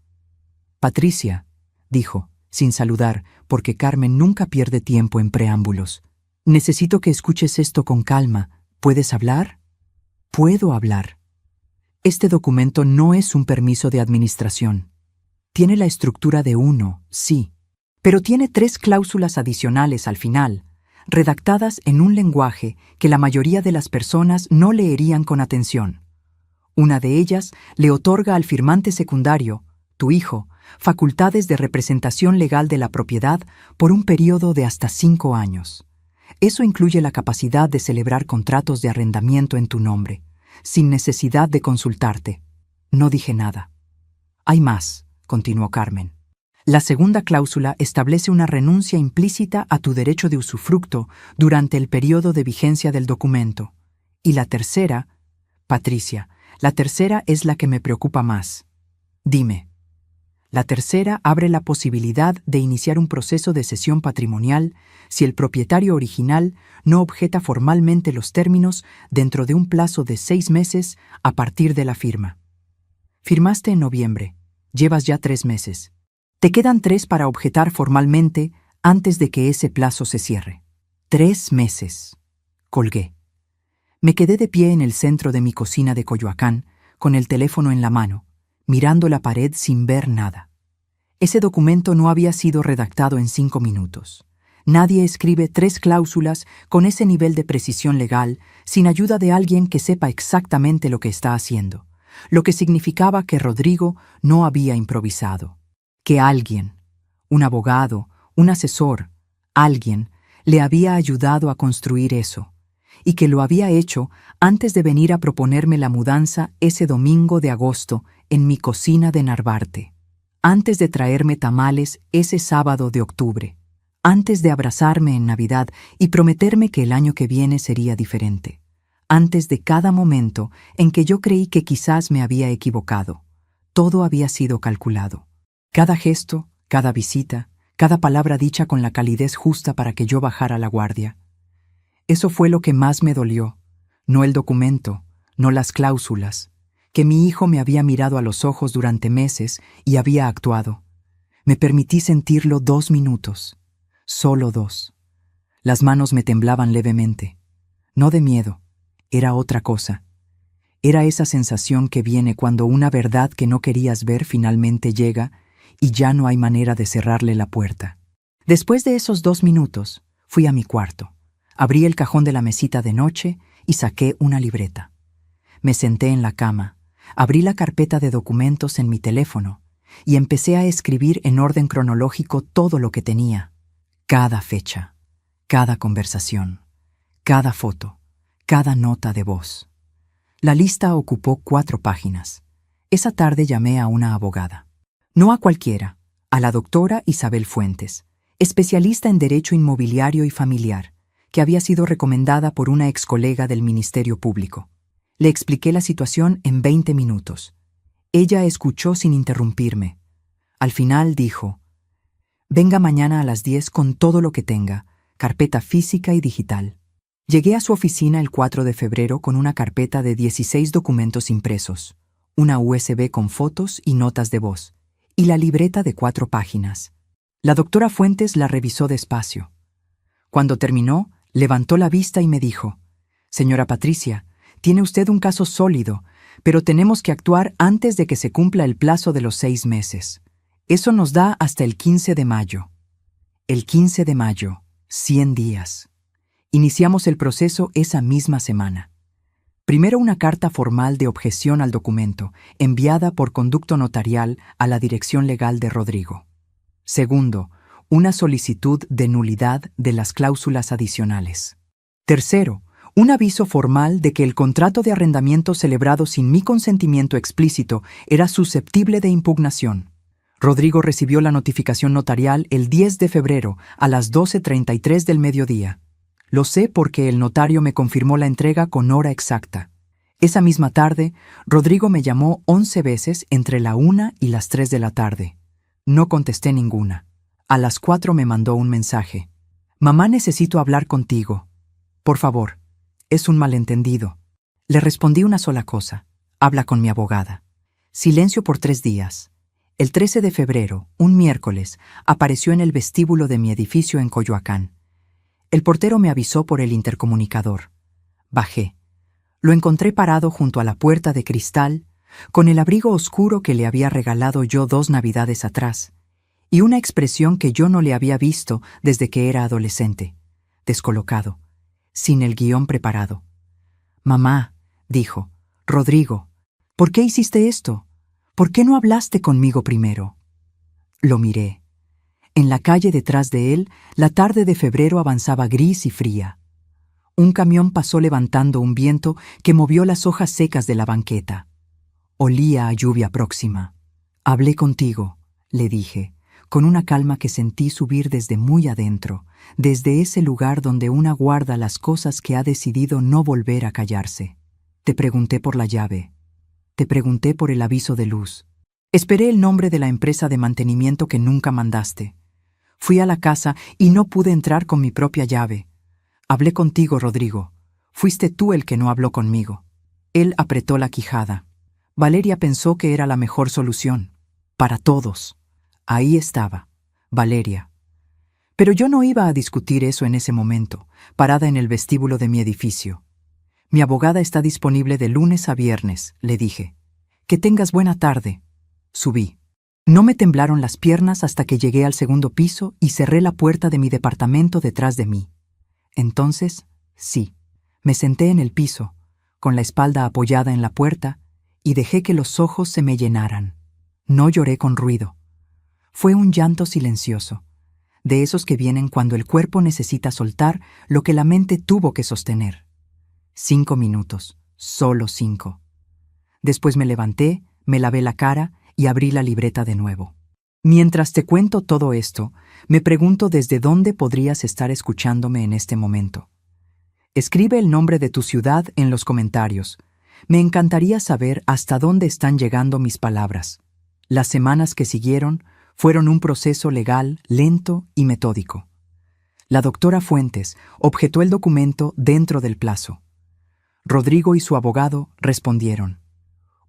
Patricia, dijo, sin saludar, porque Carmen nunca pierde tiempo en preámbulos. Necesito que escuches esto con calma. ¿Puedes hablar? Puedo hablar. Este documento no es un permiso de administración. Tiene la estructura de uno, sí, pero tiene 3 cláusulas adicionales al final, redactadas en un lenguaje que la mayoría de las personas no leerían con atención. Una de ellas le otorga al firmante secundario, tu hijo, facultades de representación legal de la propiedad por un periodo de hasta 5 años. Eso incluye la capacidad de celebrar contratos de arrendamiento en tu nombre, sin necesidad de consultarte. No dije nada. Hay más, continuó Carmen. La segunda cláusula establece una renuncia implícita a tu derecho de usufructo durante el periodo de vigencia del documento. Y la tercera, Patricia, la tercera es la que me preocupa más. Dime. La tercera abre la posibilidad de iniciar un proceso de cesión patrimonial si el propietario original no objeta formalmente los términos dentro de un plazo de 6 meses a partir de la firma. Firmaste en noviembre. Llevas ya 3 meses. Te quedan 3 para objetar formalmente antes de que ese plazo se cierre. 3 meses. Colgué. Me quedé de pie en el centro de mi cocina de Coyoacán, con el teléfono en la mano, mirando la pared sin ver nada. Ese documento no había sido redactado en 5 minutos. Nadie escribe 3 cláusulas con ese nivel de precisión legal sin ayuda de alguien que sepa exactamente lo que está haciendo, lo que significaba que Rodrigo no había improvisado, que alguien, un abogado, un asesor, alguien, le había ayudado a construir eso, y que lo había hecho antes de venir a proponerme la mudanza ese domingo de agosto en mi cocina de Narvarte, antes de traerme tamales ese sábado de octubre, antes de abrazarme en Navidad y prometerme que el año que viene sería diferente, antes de cada momento en que yo creí que quizás me había equivocado. Todo había sido calculado. Cada gesto, cada visita, cada palabra dicha con la calidez justa para que yo bajara la guardia. Eso fue lo que más me dolió, no el documento, no las cláusulas, que mi hijo me había mirado a los ojos durante meses y había actuado. Me permití sentirlo 2 minutos, solo 2. Las manos me temblaban levemente. No de miedo, era otra cosa. Era esa sensación que viene cuando una verdad que no querías ver finalmente llega y ya no hay manera de cerrarle la puerta. Después de esos 2 minutos, fui a mi cuarto. Abrí el cajón de la mesita de noche y saqué una libreta. Me senté en la cama, abrí la carpeta de documentos en mi teléfono y empecé a escribir en orden cronológico todo lo que tenía. Cada fecha, cada conversación, cada foto, cada nota de voz. La lista ocupó 4 páginas. Esa tarde llamé a una abogada. No a cualquiera, a la doctora Isabel Fuentes, especialista en Derecho Inmobiliario y Familiar, que había sido recomendada por una ex colega del Ministerio Público. Le expliqué la situación en 20 minutos. Ella escuchó sin interrumpirme. Al final dijo: «Venga mañana a las 10 con todo lo que tenga, carpeta física y digital». Llegué a su oficina el 4 de febrero con una carpeta de 16 documentos impresos, una USB con fotos y notas de voz, y la libreta de 4 páginas. La doctora Fuentes la revisó despacio. Cuando terminó, levantó la vista y me dijo: «Señora Patricia, tiene usted un caso sólido, pero tenemos que actuar antes de que se cumpla el plazo de los 6 meses. Eso nos da hasta el 15 de mayo. El 15 de mayo, 100 días. Iniciamos el proceso esa misma semana. Primero una carta formal de objeción al documento, enviada por conducto notarial a la dirección legal de Rodrigo. Segundo, una solicitud de nulidad de las cláusulas adicionales. Tercero, un aviso formal de que el contrato de arrendamiento celebrado sin mi consentimiento explícito era susceptible de impugnación. Rodrigo recibió la notificación notarial el 10 de febrero a las 12:33 del mediodía. Lo sé porque el notario me confirmó la entrega con hora exacta. Esa misma tarde, Rodrigo me llamó 11 veces entre la 1 y las 3 de la tarde. No contesté ninguna. A las 4 me mandó un mensaje: «Mamá, necesito hablar contigo. Por favor, es un malentendido». Le respondí una sola cosa: «Habla con mi abogada». Silencio por 3 días. El 13 de febrero, un miércoles, apareció en el vestíbulo de mi edificio en Coyoacán. El portero me avisó por el intercomunicador. Bajé. Lo encontré parado junto a la puerta de cristal, con el abrigo oscuro que le había regalado yo 2 navidades atrás, y una expresión que yo no le había visto desde que era adolescente: descolocado, sin el guión preparado. «Mamá», dijo, «Rodrigo, ¿por qué hiciste esto? ¿Por qué no hablaste conmigo primero?» Lo miré. En la calle detrás de él, la tarde de febrero avanzaba gris y fría. Un camión pasó levantando un viento que movió las hojas secas de la banqueta. Olía a lluvia próxima. «Hablé contigo», le dije, con una calma que sentí subir desde muy adentro, desde ese lugar donde una guarda las cosas que ha decidido no volver a callarse. «Te pregunté por la llave. Te pregunté por el aviso de luz. Esperé el nombre de la empresa de mantenimiento que nunca mandaste. Fui a la casa y no pude entrar con mi propia llave. Hablé contigo, Rodrigo. Fuiste tú el que no habló conmigo». Él apretó la quijada. Valeria pensó que era la mejor solución. Para todos. Ahí estaba, Valeria. Pero yo no iba a discutir eso en ese momento, parada en el vestíbulo de mi edificio. «Mi abogada está disponible de lunes a viernes», le dije. «Que tengas buena tarde». Subí. No me temblaron las piernas hasta que llegué al 2.º piso y cerré la puerta de mi departamento detrás de mí. Entonces, sí, me senté en el piso, con la espalda apoyada en la puerta, y dejé que los ojos se me llenaran. No lloré con ruido. Fue un llanto silencioso, de esos que vienen cuando el cuerpo necesita soltar lo que la mente tuvo que sostener. 5 minutos, solo 5. Después me levanté, me lavé la cara y abrí la libreta de nuevo. Mientras te cuento todo esto, me pregunto desde dónde podrías estar escuchándome en este momento. Escribe el nombre de tu ciudad en los comentarios. Me encantaría saber hasta dónde están llegando mis palabras. Las semanas que siguieron fueron un proceso legal lento y metódico. La doctora Fuentes objetó el documento dentro del plazo. Rodrigo y su abogado respondieron.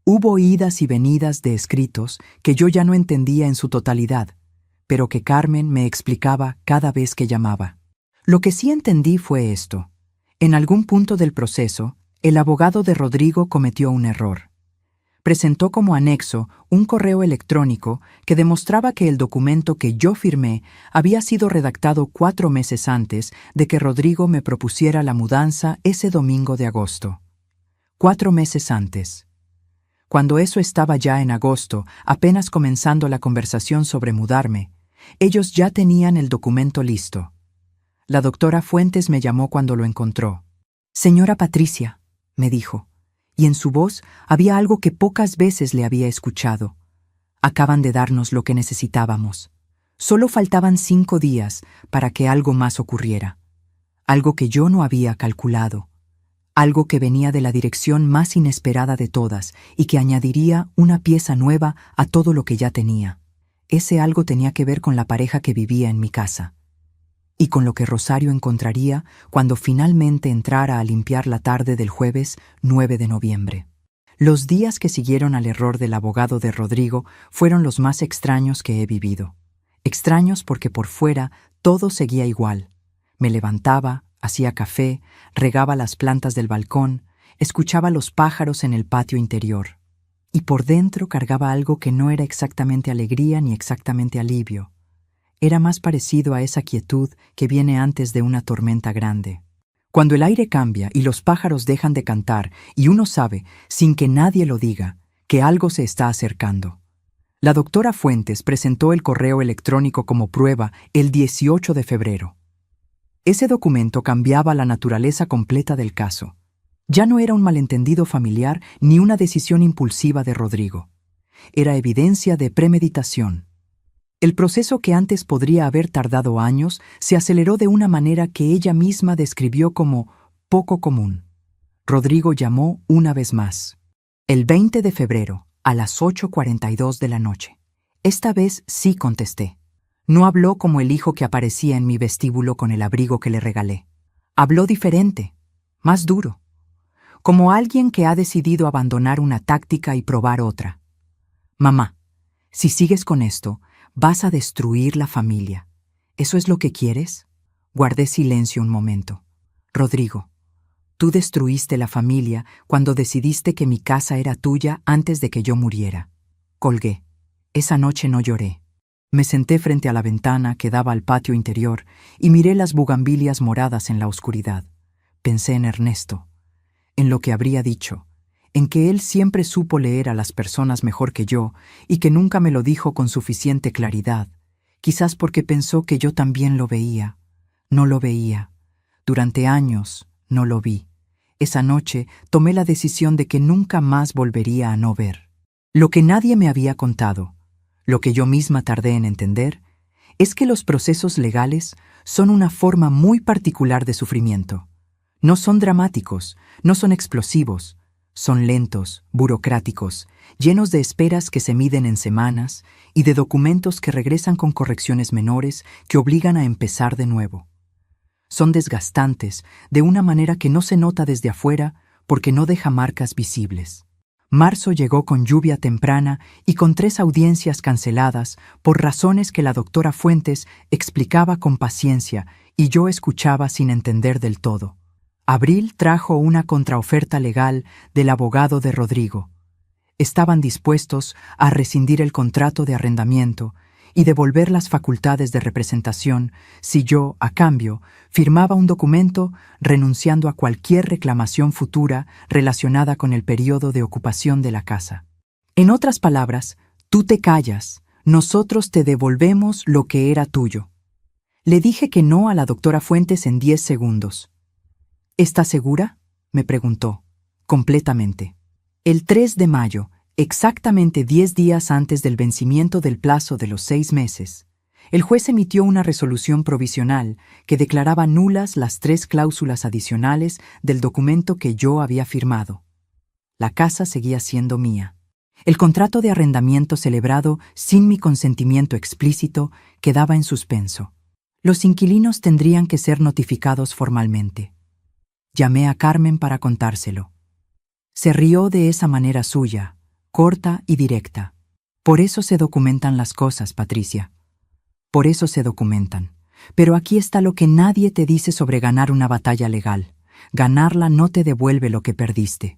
Hubo idas y venidas de escritos que yo ya no entendía en su totalidad, pero que Carmen me explicaba cada vez que llamaba. Lo que sí entendí fue esto. En algún punto del proceso, el abogado de Rodrigo cometió un error. presentó como anexo un correo electrónico que demostraba que el documento que yo firmé había sido redactado 4 meses antes de que Rodrigo me propusiera la mudanza ese domingo de agosto. 4 meses antes. Cuando eso estaba ya en agosto, apenas comenzando la conversación sobre mudarme, ellos ya tenían el documento listo. La doctora Fuentes me llamó cuando lo encontró. «Señora Patricia», me dijo, y en su voz había algo que pocas veces le había escuchado. «Acaban de darnos lo que necesitábamos. Solo faltaban 5 días para que algo más ocurriera. Algo que yo no había calculado. Algo que venía de la dirección más inesperada de todas y que añadiría una pieza nueva a todo lo que ya tenía. Ese algo tenía que ver con la pareja que vivía en mi casa. Y con lo que Rosario encontraría cuando finalmente entrara a limpiar la tarde del jueves 9 de noviembre. Los días que siguieron al error del abogado de Rodrigo fueron los más extraños que he vivido. Extraños porque por fuera todo seguía igual. Me levantaba, hacía café, regaba las plantas del balcón, escuchaba los pájaros en el patio interior. Y por dentro cargaba algo que no era exactamente alegría ni exactamente alivio. Era más parecido a esa quietud que viene antes de una tormenta grande. Cuando el aire cambia y los pájaros dejan de cantar y uno sabe, sin que nadie lo diga, que algo se está acercando. La doctora Fuentes presentó el correo electrónico como prueba el 18 de febrero. Ese documento cambiaba la naturaleza completa del caso. Ya no era un malentendido familiar ni una decisión impulsiva de Rodrigo. Era evidencia de premeditación. El proceso que antes podría haber tardado años se aceleró de una manera que ella misma describió como poco común. Rodrigo llamó una vez más. El 20 de febrero, a las 8:42 de la noche. Esta vez sí contesté. No habló como el hijo que aparecía en mi vestíbulo con el abrigo que le regalé. Habló diferente, más duro, como alguien que ha decidido abandonar una táctica y probar otra. «Mamá, si sigues con esto, vas a destruir la familia. ¿Eso es lo que quieres?» Guardé silencio un momento. «Rodrigo, tú destruiste la familia cuando decidiste que mi casa era tuya antes de que yo muriera». Colgué. Esa noche no lloré. Me senté frente a la ventana que daba al patio interior y miré las bugambilias moradas en la oscuridad. Pensé en Ernesto, en lo que habría dicho, en que él siempre supo leer a las personas mejor que yo y que nunca me lo dijo con suficiente claridad, quizás porque pensó que yo también lo veía. No lo veía. Durante años no lo vi. Esa noche tomé la decisión de que nunca más volvería a no ver. Lo que nadie me había contado, lo que yo misma tardé en entender, es que los procesos legales son una forma muy particular de sufrimiento. No son dramáticos, no son explosivos, son lentos, burocráticos, llenos de esperas que se miden en semanas y de documentos que regresan con correcciones menores que obligan a empezar de nuevo. Son desgastantes de una manera que no se nota desde afuera porque no deja marcas visibles. Marzo llegó con lluvia temprana y con 3 audiencias canceladas por razones que la doctora Fuentes explicaba con paciencia y yo escuchaba sin entender del todo. Abril trajo una contraoferta legal del abogado de Rodrigo. Estaban dispuestos a rescindir el contrato de arrendamiento y devolver las facultades de representación si yo, a cambio, firmaba un documento renunciando a cualquier reclamación futura relacionada con el periodo de ocupación de la casa. En otras palabras, tú te callas, nosotros te devolvemos lo que era tuyo. Le dije que no a la doctora Fuentes en 10 segundos. ¿Estás segura?, me preguntó. Completamente. El 3 de mayo, exactamente 10 días antes del vencimiento del plazo de los 6 meses, el juez emitió una resolución provisional que declaraba nulas las 3 cláusulas adicionales del documento que yo había firmado. La casa seguía siendo mía. El contrato de arrendamiento celebrado sin mi consentimiento explícito quedaba en suspenso. Los inquilinos tendrían que ser notificados formalmente. Llamé a Carmen para contárselo. Se rió de esa manera suya, corta y directa. Por eso se documentan las cosas, Patricia. Por eso se documentan. Pero aquí está lo que nadie te dice sobre ganar una batalla legal. Ganarla no te devuelve lo que perdiste.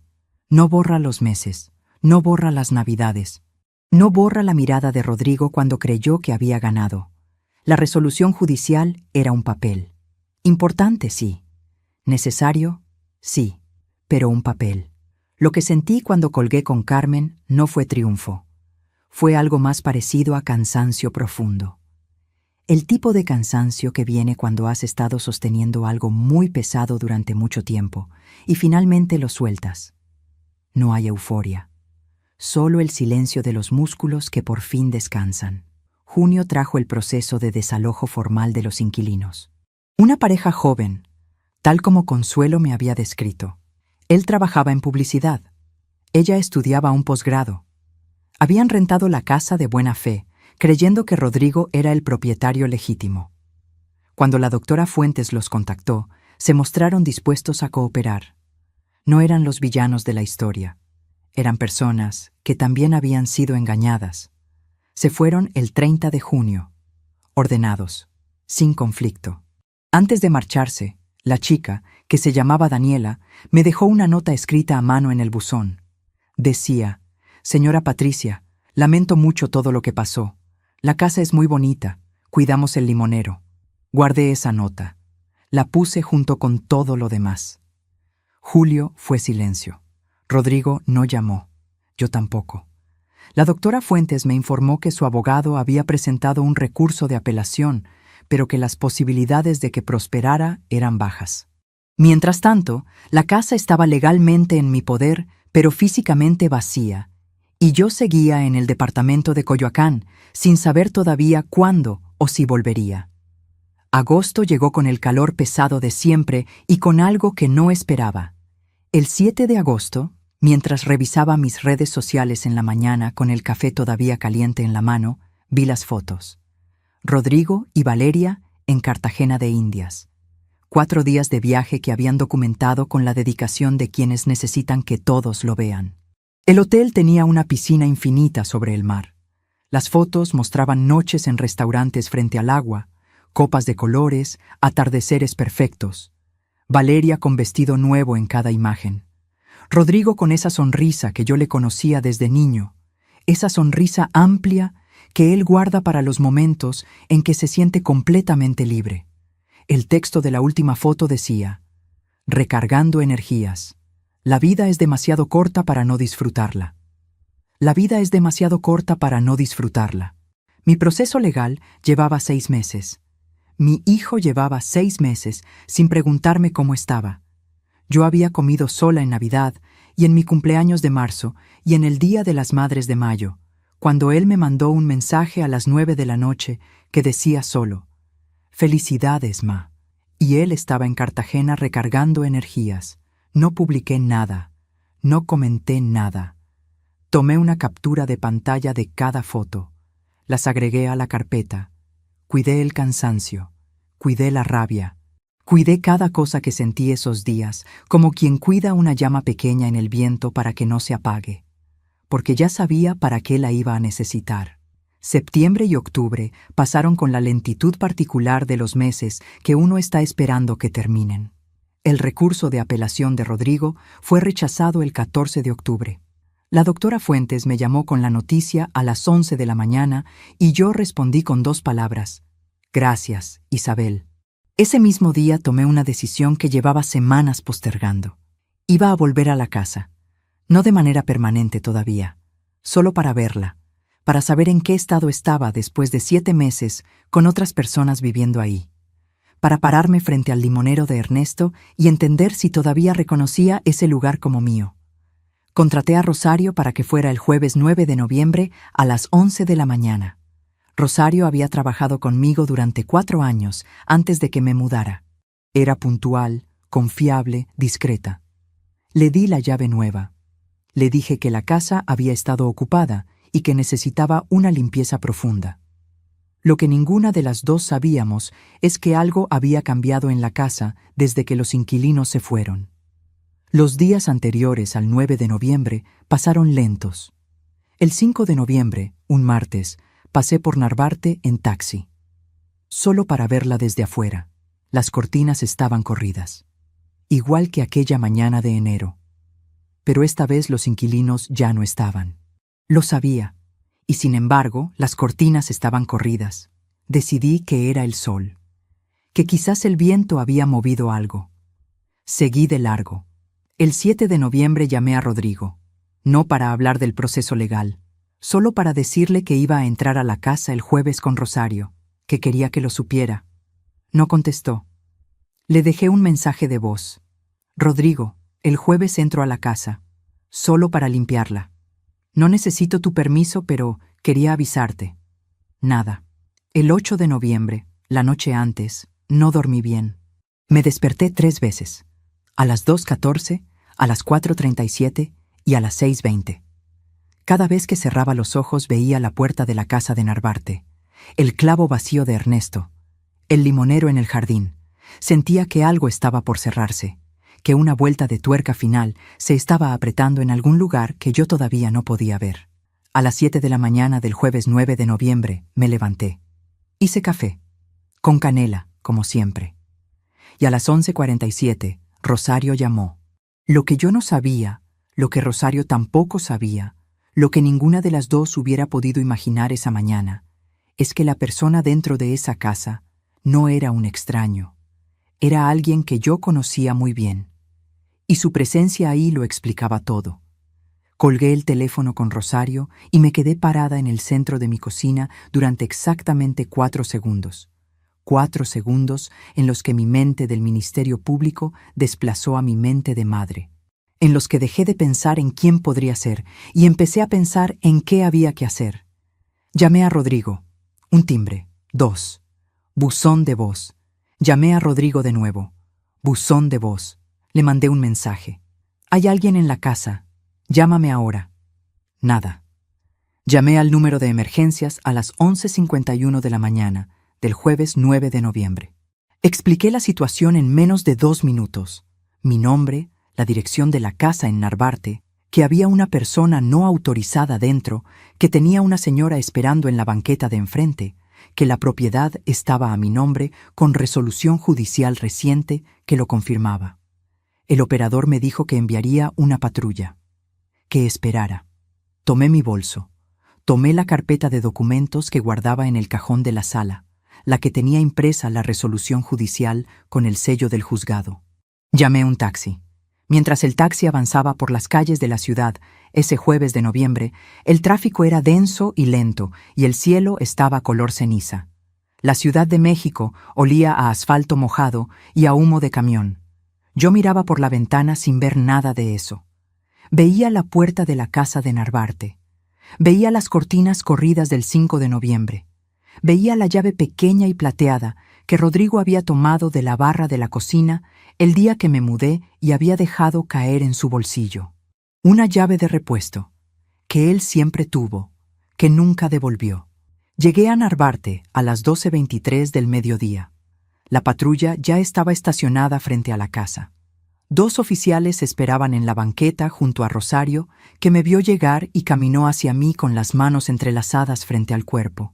No borra los meses, No borra las Navidades. No borra la mirada de Rodrigo cuando creyó que había ganado. La resolución judicial era un papel. Importante, sí. Necesario, sí. Pero un papel. Lo que sentí cuando colgué con Carmen no fue triunfo. Fue algo más parecido a cansancio profundo. El tipo de cansancio que viene cuando has estado sosteniendo algo muy pesado durante mucho tiempo y finalmente lo sueltas. No hay euforia. Solo el silencio de los músculos que por fin descansan. Junio trajo el proceso de desalojo formal de los inquilinos. Una pareja joven, tal como Consuelo me había descrito. Él trabajaba en publicidad. Ella estudiaba un posgrado. Habían rentado la casa de buena fe, creyendo que Rodrigo era el propietario legítimo. Cuando la doctora Fuentes los contactó, se mostraron dispuestos a cooperar. No eran los villanos de la historia. Eran personas que también habían sido engañadas. Se fueron el 30 de junio, ordenados, sin conflicto. Antes de marcharse, la chica, que se llamaba Daniela, me dejó una nota escrita a mano en el buzón. Decía: «Señora Patricia, lamento mucho todo lo que pasó. La casa es muy bonita, cuidamos el limonero». Guardé esa nota. La puse junto con todo lo demás. Julio fue silencio. Rodrigo no llamó. Yo tampoco. La doctora Fuentes me informó que su abogado había presentado un recurso de apelación, pero que las posibilidades de que prosperara eran bajas. Mientras tanto, la casa estaba legalmente en mi poder, pero físicamente vacía, y yo seguía en el departamento de Coyoacán, sin saber todavía cuándo o si volvería. Agosto llegó con el calor pesado de siempre y con algo que no esperaba. El 7 de agosto, mientras revisaba mis redes sociales en la mañana con el café todavía caliente en la mano, vi las fotos. Rodrigo y Valeria en Cartagena de Indias. 4 días de viaje que habían documentado con la dedicación de quienes necesitan que todos lo vean. El hotel tenía una piscina infinita sobre el mar. Las fotos mostraban noches en restaurantes frente al agua, copas de colores, atardeceres perfectos. Valeria con vestido nuevo en cada imagen. Rodrigo con esa sonrisa que yo le conocía desde niño, esa sonrisa amplia que él guarda para los momentos en que se siente completamente libre. El texto de la última foto decía: «Recargando energías. La vida es demasiado corta para no disfrutarla». La vida es demasiado corta para no disfrutarla. Mi proceso legal llevaba 6 meses. Mi hijo llevaba 6 meses sin preguntarme cómo estaba. Yo había comido sola en Navidad y en mi cumpleaños de marzo y en el Día de las Madres de mayo, cuando él me mandó un mensaje a las 9 de la noche que decía solo: «Felicidades, ma». Y él estaba en Cartagena recargando energías. No publiqué nada. No comenté nada. Tomé una captura de pantalla de cada foto. Las agregué a la carpeta. Cuidé el cansancio. Cuidé la rabia. Cuidé cada cosa que sentí esos días, como quien cuida una llama pequeña en el viento para que no se apague. Porque ya sabía para qué la iba a necesitar. Septiembre y octubre pasaron con la lentitud particular de los meses que uno está esperando que terminen. El recurso de apelación de Rodrigo fue rechazado el 14 de octubre. La doctora Fuentes me llamó con la noticia a las 11 de la mañana y yo respondí con 2 palabras: «Gracias, Isabel». Ese mismo día tomé una decisión que llevaba semanas postergando. Iba a volver a la casa, no de manera permanente todavía, solo para verla, para saber en qué estado estaba después de 7 meses con otras personas viviendo ahí, para pararme frente al limonero de Ernesto y entender si todavía reconocía ese lugar como mío. Contraté a Rosario para que fuera el jueves 9 de noviembre a las 11 de la mañana. Rosario había trabajado conmigo durante 4 años antes de que me mudara. Era puntual, confiable, discreta. Le di la llave nueva. Le dije que la casa había estado ocupada y que necesitaba una limpieza profunda. Lo que ninguna de las dos sabíamos es que algo había cambiado en la casa desde que los inquilinos se fueron. Los días anteriores al 9 de noviembre pasaron lentos. El 5 de noviembre, un martes, pasé por Narvarte en taxi. Solo para verla desde afuera. Las cortinas estaban corridas. Igual que aquella mañana de enero. pero esta vez los inquilinos ya no estaban. Lo sabía, y sin embargo, las cortinas estaban corridas. Decidí que era el sol, que quizás el viento había movido algo. Seguí de largo. El 7 de noviembre llamé a Rodrigo, no para hablar del proceso legal, solo para decirle que iba a entrar a la casa el jueves con Rosario, que quería que lo supiera. No contestó. Le dejé un mensaje de voz. Rodrigo, el jueves entro a la casa, solo para limpiarla. No necesito tu permiso, pero quería avisarte. Nada. El 8 de noviembre, la noche antes, no dormí bien. Me desperté 3 veces, a las 2:14, a las 4:37 y a las 6:20. Cada vez que cerraba los ojos veía la puerta de la casa de Narvarte, el clavo vacío de Ernesto, el limonero en el jardín. Sentía que algo estaba por cerrarse, que una vuelta de tuerca final se estaba apretando en algún lugar que yo todavía no podía ver. A las 7 de la mañana del jueves 9 de noviembre me levanté. Hice café, con canela, como siempre. Y a las 11:47, Rosario llamó. Lo que yo no sabía, lo que Rosario tampoco sabía, lo que ninguna de las dos hubiera podido imaginar esa mañana, es que la persona dentro de esa casa no era un extraño. Era alguien que yo conocía muy bien. Y su presencia ahí lo explicaba todo. Colgué el teléfono con Rosario y me quedé parada en el centro de mi cocina durante exactamente 4 segundos. 4 segundos en los que mi mente del Ministerio Público desplazó a mi mente de madre. En los que dejé de pensar en quién podría ser y empecé a pensar en qué había que hacer. Llamé a Rodrigo. Un timbre. 2. Buzón de voz. Llamé a Rodrigo de nuevo. Buzón de voz. Le mandé un mensaje. Hay alguien en la casa. Llámame ahora. Nada. Llamé al número de emergencias a las 11:51 de la mañana del jueves 9 de noviembre. Expliqué la situación en menos de 2 minutos. Mi nombre, la dirección de la casa en Narvarte, que había una persona no autorizada dentro, que tenía una señora esperando en la banqueta de enfrente, que la propiedad estaba a mi nombre con resolución judicial reciente que lo confirmaba. El operador me dijo que enviaría una patrulla. Que esperara. Tomé mi bolso. Tomé la carpeta de documentos que guardaba en el cajón de la sala, la que tenía impresa la resolución judicial con el sello del juzgado. Llamé un taxi. Mientras el taxi avanzaba por las calles de la ciudad, ese jueves de noviembre, el tráfico era denso y lento y el cielo estaba color ceniza. La Ciudad de México olía a asfalto mojado y a humo de camión. Yo miraba por la ventana sin ver nada de eso. Veía la puerta de la casa de Narvarte. Veía las cortinas corridas del 5 de noviembre. Veía la llave pequeña y plateada que Rodrigo había tomado de la barra de la cocina el día que me mudé y había dejado caer en su bolsillo. Una llave de repuesto, que él siempre tuvo, que nunca devolvió. Llegué a Narvarte a las 12:23 del mediodía. La patrulla ya estaba estacionada frente a la casa. 2 oficiales esperaban en la banqueta junto a Rosario, que me vio llegar y caminó hacia mí con las manos entrelazadas frente al cuerpo.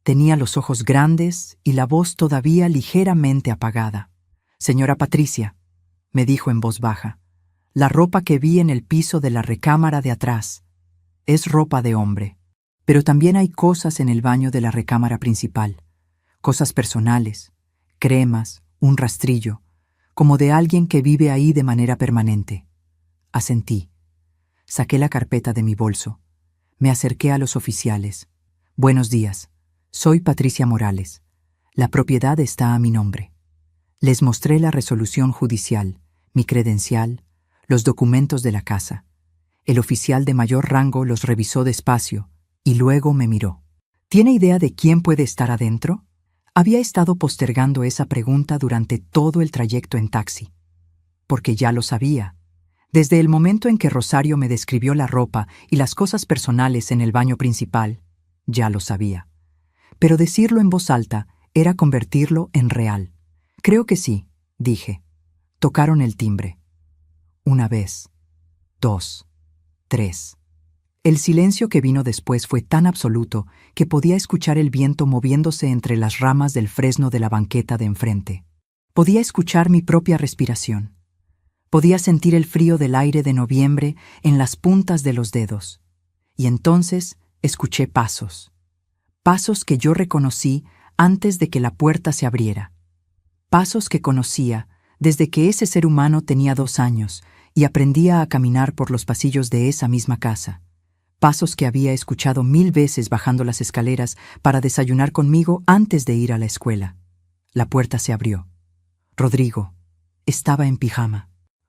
Tenía los ojos grandes y la voz todavía ligeramente apagada. «Señora Patricia», me dijo en voz baja, «la ropa que vi en el piso de la recámara de atrás es ropa de hombre, pero también hay cosas en el baño de la recámara principal, cosas personales, cremas, un rastrillo, como de alguien que vive ahí de manera permanente». Asentí. Saqué la carpeta de mi bolso. Me acerqué a los oficiales. «Buenos días. Soy Patricia Morales. La propiedad está a mi nombre». Les mostré la resolución judicial, mi credencial, los documentos de la casa. El oficial de mayor rango los revisó despacio y luego me miró. ¿Tiene idea de quién puede estar adentro? Había estado postergando esa pregunta durante todo el trayecto en taxi, porque ya lo sabía. Desde el momento en que Rosario me describió la ropa y las cosas personales en el baño principal, ya lo sabía. Pero decirlo en voz alta era convertirlo en real. «Creo que sí», dije. Tocaron el timbre. 1 vez, 2, 3. El silencio que vino después fue tan absoluto que podía escuchar el viento moviéndose entre las ramas del fresno de la banqueta de enfrente. Podía escuchar mi propia respiración. Podía sentir el frío del aire de noviembre en las puntas de los dedos. Y entonces escuché pasos. Pasos que yo reconocí antes de que la puerta se abriera. Pasos que conocía desde que ese ser humano tenía 2 años y aprendía a caminar por los pasillos de esa misma casa. Pasos que había escuchado 1000 veces bajando las escaleras para desayunar conmigo antes de ir a la escuela. La puerta se abrió. Rodrigo estaba en pijama,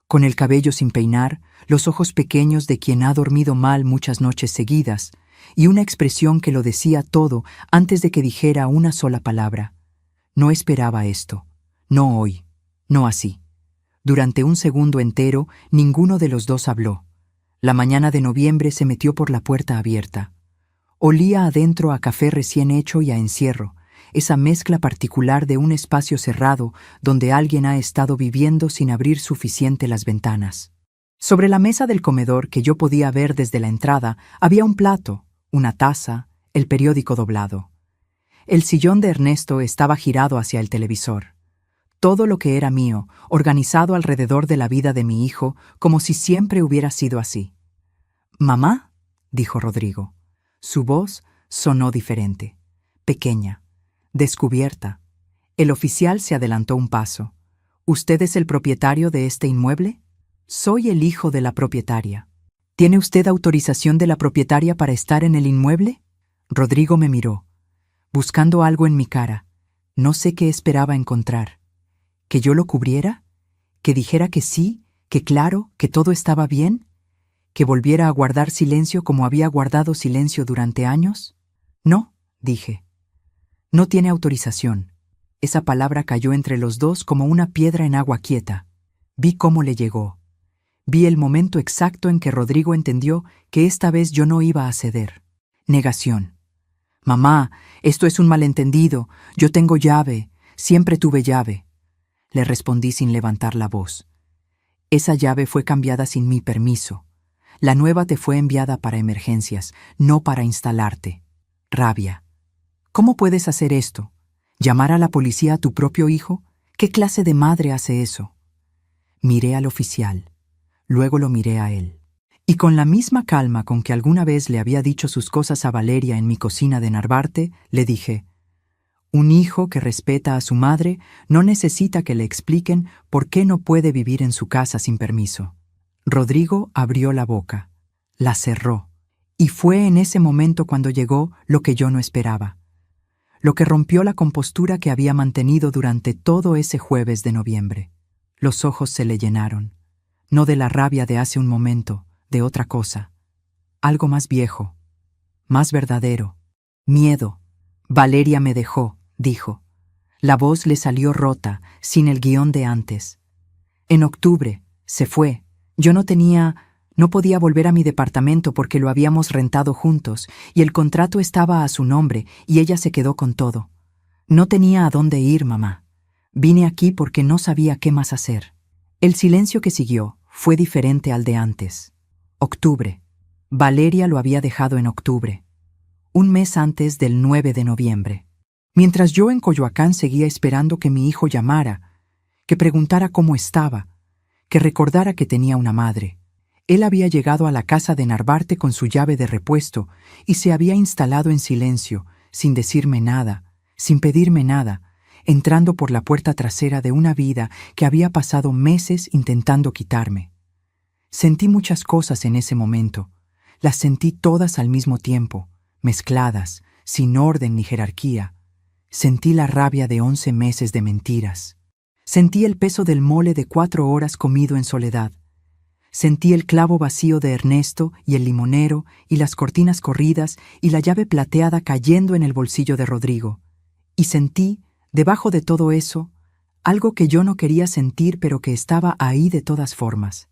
con el cabello sin peinar, los ojos pequeños de quien ha dormido mal muchas noches seguidas, y una expresión que lo decía todo antes de que dijera una sola palabra. No esperaba esto. No hoy. No así. Durante un segundo entero, ninguno de los dos habló. La mañana de noviembre se metió por la puerta abierta. Olía adentro a café recién hecho y a encierro, esa mezcla particular de un espacio cerrado donde alguien ha estado viviendo sin abrir suficiente las ventanas. Sobre la mesa del comedor que yo podía ver desde la entrada había un plato, una taza, el periódico doblado. El sillón de Ernesto estaba girado hacia el televisor. Todo lo que era mío, organizado alrededor de la vida de mi hijo, como si siempre hubiera sido así. «¿Mamá?», dijo Rodrigo. Su voz sonó diferente, pequeña, descubierta. El oficial se adelantó un paso. «¿Usted es el propietario de este inmueble?». «Soy el hijo de la propietaria». «¿Tiene usted autorización de la propietaria para estar en el inmueble?». Rodrigo me miró, buscando algo en mi cara. No sé qué esperaba encontrar. ¿Que yo lo cubriera? ¿Que dijera que sí, que claro, que todo estaba bien? ¿Que volviera a guardar silencio como había guardado silencio durante años? No, dije. No tiene autorización. Esa palabra cayó entre los dos como una piedra en agua quieta. Vi cómo le llegó. Vi el momento exacto en que Rodrigo entendió que esta vez yo no iba a ceder. Negación. «Mamá, esto es un malentendido. Yo tengo llave. Siempre tuve llave». Le respondí sin levantar la voz. «Esa llave fue cambiada sin mi permiso. La nueva te fue enviada para emergencias, no para instalarte». Rabia. «¿Cómo puedes hacer esto? ¿Llamar a la policía a tu propio hijo? ¿Qué clase de madre hace eso?». Miré al oficial. Luego lo miré a él. Y con la misma calma con que alguna vez le había dicho sus cosas a Valeria en mi cocina de Narvarte, le dije: «Un hijo que respeta a su madre no necesita que le expliquen por qué no puede vivir en su casa sin permiso». Rodrigo abrió la boca, la cerró, y fue en ese momento cuando llegó lo que yo no esperaba, lo que rompió la compostura que había mantenido durante todo ese jueves de noviembre. Los ojos se le llenaron, no de la rabia de hace un momento, de otra cosa, algo más viejo, más verdadero, miedo. «Valeria me dejó», dijo. La voz le salió rota, sin el guión de antes. «En octubre, se fue. Yo no podía volver a mi departamento porque lo habíamos rentado juntos, y el contrato estaba a su nombre, y ella se quedó con todo. No tenía a dónde ir, mamá. Vine aquí porque no sabía qué más hacer». El silencio que siguió fue diferente al de antes. Octubre. Valeria lo había dejado en octubre, un mes antes del 9 de noviembre. Mientras yo en Coyoacán seguía esperando que mi hijo llamara, que preguntara cómo estaba, que recordara que tenía una madre. Él había llegado a la casa de Narvarte con su llave de repuesto y se había instalado en silencio, sin decirme nada, sin pedirme nada, entrando por la puerta trasera de una vida que había pasado meses intentando quitarme. Sentí muchas cosas en ese momento. Las sentí todas al mismo tiempo, mezcladas, sin orden ni jerarquía. Sentí la rabia de 11 meses de mentiras. Sentí el peso del mole de 4 horas comido en soledad. Sentí el clavo vacío de Ernesto y el limonero y las cortinas corridas y la llave plateada cayendo en el bolsillo de Rodrigo. Y sentí, debajo de todo eso, algo que yo no quería sentir pero que estaba ahí de todas formas.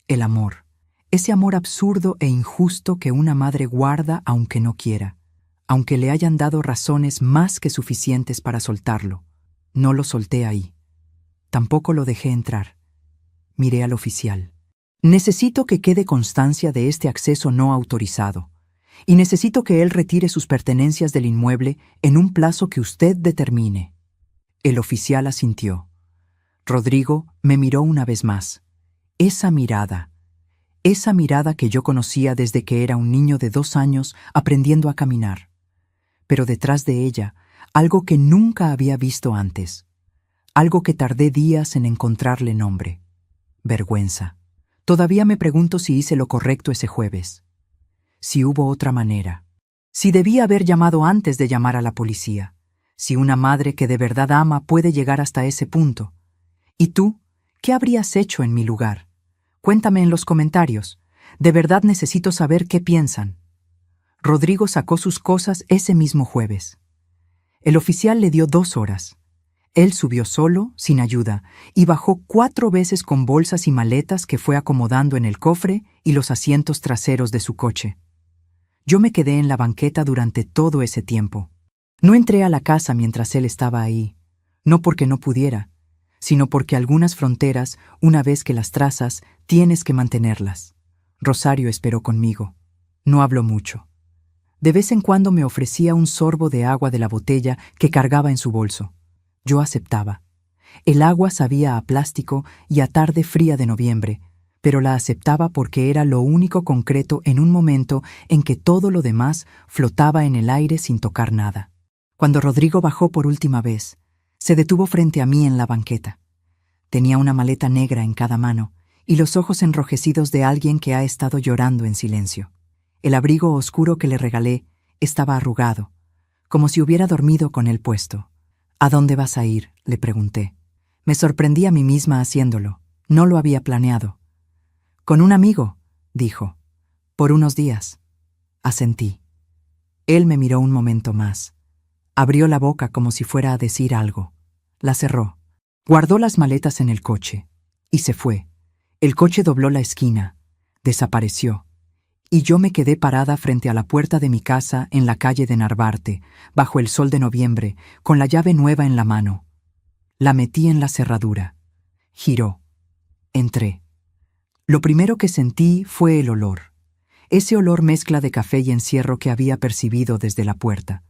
El amor. Ese amor absurdo e injusto que una madre guarda aunque no quiera, aunque le hayan dado razones más que suficientes para soltarlo. No lo solté ahí. Tampoco lo dejé entrar. Miré al oficial. «Necesito que quede constancia de este acceso no autorizado, y necesito que él retire sus pertenencias del inmueble en un plazo que usted determine». El oficial asintió. Rodrigo me miró una vez más, Esa mirada que yo conocía desde que era un niño de 2 años aprendiendo a caminar. Pero detrás de ella, algo que nunca había visto antes. Algo que tardé días en encontrarle nombre. Vergüenza. Todavía me pregunto si hice lo correcto ese jueves. Si hubo otra manera. Si debí haber llamado antes de llamar a la policía. Si una madre que de verdad ama puede llegar hasta ese punto. ¿Y tú? ¿Qué habrías hecho en mi lugar? Cuéntame en los comentarios. De verdad necesito saber qué piensan. Rodrigo sacó sus cosas ese mismo jueves. El oficial le dio 2 horas. Él subió solo, sin ayuda, y bajó 4 veces con bolsas y maletas que fue acomodando en el cofre y los asientos traseros de su coche. Yo me quedé en la banqueta durante todo ese tiempo. No entré a la casa mientras él estaba ahí, no porque no pudiera, sino porque algunas fronteras, una vez que las trazas, tienes que mantenerlas. Rosario esperó conmigo. No habló mucho. De vez en cuando me ofrecía un sorbo de agua de la botella que cargaba en su bolso. Yo aceptaba. El agua sabía a plástico y a tarde fría de noviembre, pero la aceptaba porque era lo único concreto en un momento en que todo lo demás flotaba en el aire sin tocar nada. Cuando Rodrigo bajó por última vez, se detuvo frente a mí en la banqueta. Tenía una maleta negra en cada mano y los ojos enrojecidos de alguien que ha estado llorando en silencio. El abrigo oscuro que le regalé estaba arrugado, como si hubiera dormido con él puesto. ¿A dónde vas a ir?, le pregunté. Me sorprendí a mí misma haciéndolo. No lo había planeado. Con un amigo, dijo. Por unos días. Asentí. Él me miró un momento más. Abrió la boca como si fuera a decir algo. La cerró. Guardó las maletas en el coche. Y se fue. El coche dobló la esquina. Desapareció. Y yo me quedé parada frente a la puerta de mi casa en la calle de Narvarte, bajo el sol de noviembre, con la llave nueva en la mano. La metí en la cerradura. Giró. Entré. Lo primero que sentí fue el olor. Ese olor mezcla de café y encierro que había percibido desde la puerta.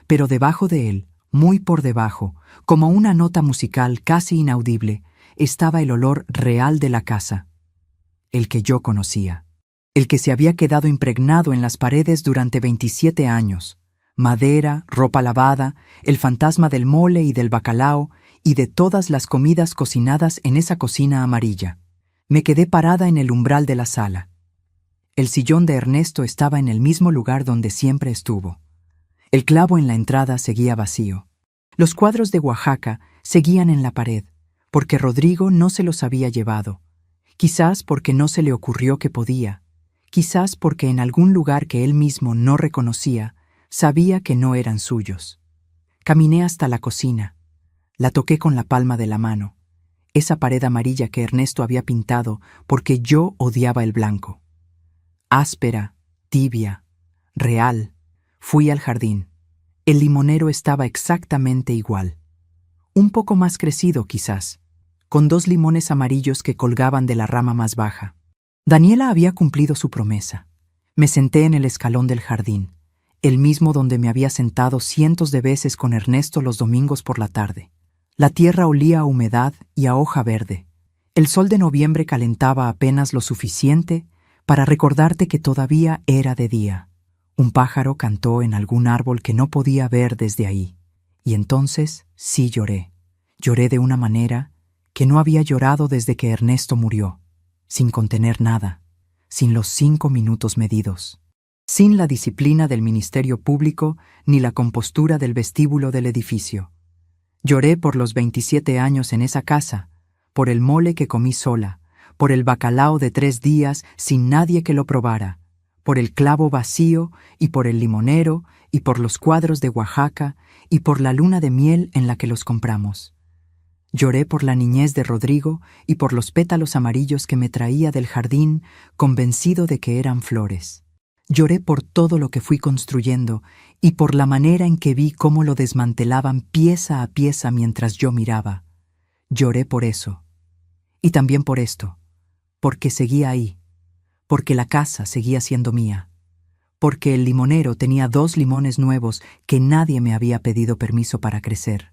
Pero debajo de él, muy por debajo, como una nota musical casi inaudible, estaba el olor real de la casa. El que yo conocía. El que se había quedado impregnado en las paredes durante 27 años. Madera, ropa lavada, el fantasma del mole y del bacalao y de todas las comidas cocinadas en esa cocina amarilla. Me quedé parada en el umbral de la sala. El sillón de Ernesto estaba en el mismo lugar donde siempre estuvo. El clavo en la entrada seguía vacío. Los cuadros de Oaxaca seguían en la pared, porque Rodrigo no se los había llevado. Quizás porque no se le ocurrió que podía. Quizás porque en algún lugar que él mismo no reconocía, sabía que no eran suyos. Caminé hasta la cocina. La toqué con la palma de la mano. Esa pared amarilla que Ernesto había pintado porque yo odiaba el blanco. Áspera, tibia, real. Fui al jardín. El limonero estaba exactamente igual. Un poco más crecido, quizás, con 2 limones amarillos que colgaban de la rama más baja. Daniela había cumplido su promesa. Me senté en el escalón del jardín, el mismo donde me había sentado cientos de veces con Ernesto los domingos por la tarde. La tierra olía a humedad y a hoja verde. El sol de noviembre calentaba apenas lo suficiente para recordarte que todavía era de día. Un pájaro cantó en algún árbol que no podía ver desde ahí. Y entonces sí lloré. Lloré de una manera que no había llorado desde que Ernesto murió. Sin contener nada, sin los 5 minutos medidos, sin la disciplina del Ministerio Público ni la compostura del vestíbulo del edificio. Lloré por los 27 años en esa casa, por el mole que comí sola, por el bacalao de 3 días sin nadie que lo probara, por el clavo vacío y por el limonero y por los cuadros de Oaxaca y por la luna de miel en la que los compramos. Lloré por la niñez de Rodrigo y por los pétalos amarillos que me traía del jardín, convencido de que eran flores. Lloré por todo lo que fui construyendo y por la manera en que vi cómo lo desmantelaban pieza a pieza mientras yo miraba. Lloré por eso. Y también por esto, porque seguía ahí, porque la casa seguía siendo mía, porque el limonero tenía 2 limones nuevos que nadie me había pedido permiso para crecer.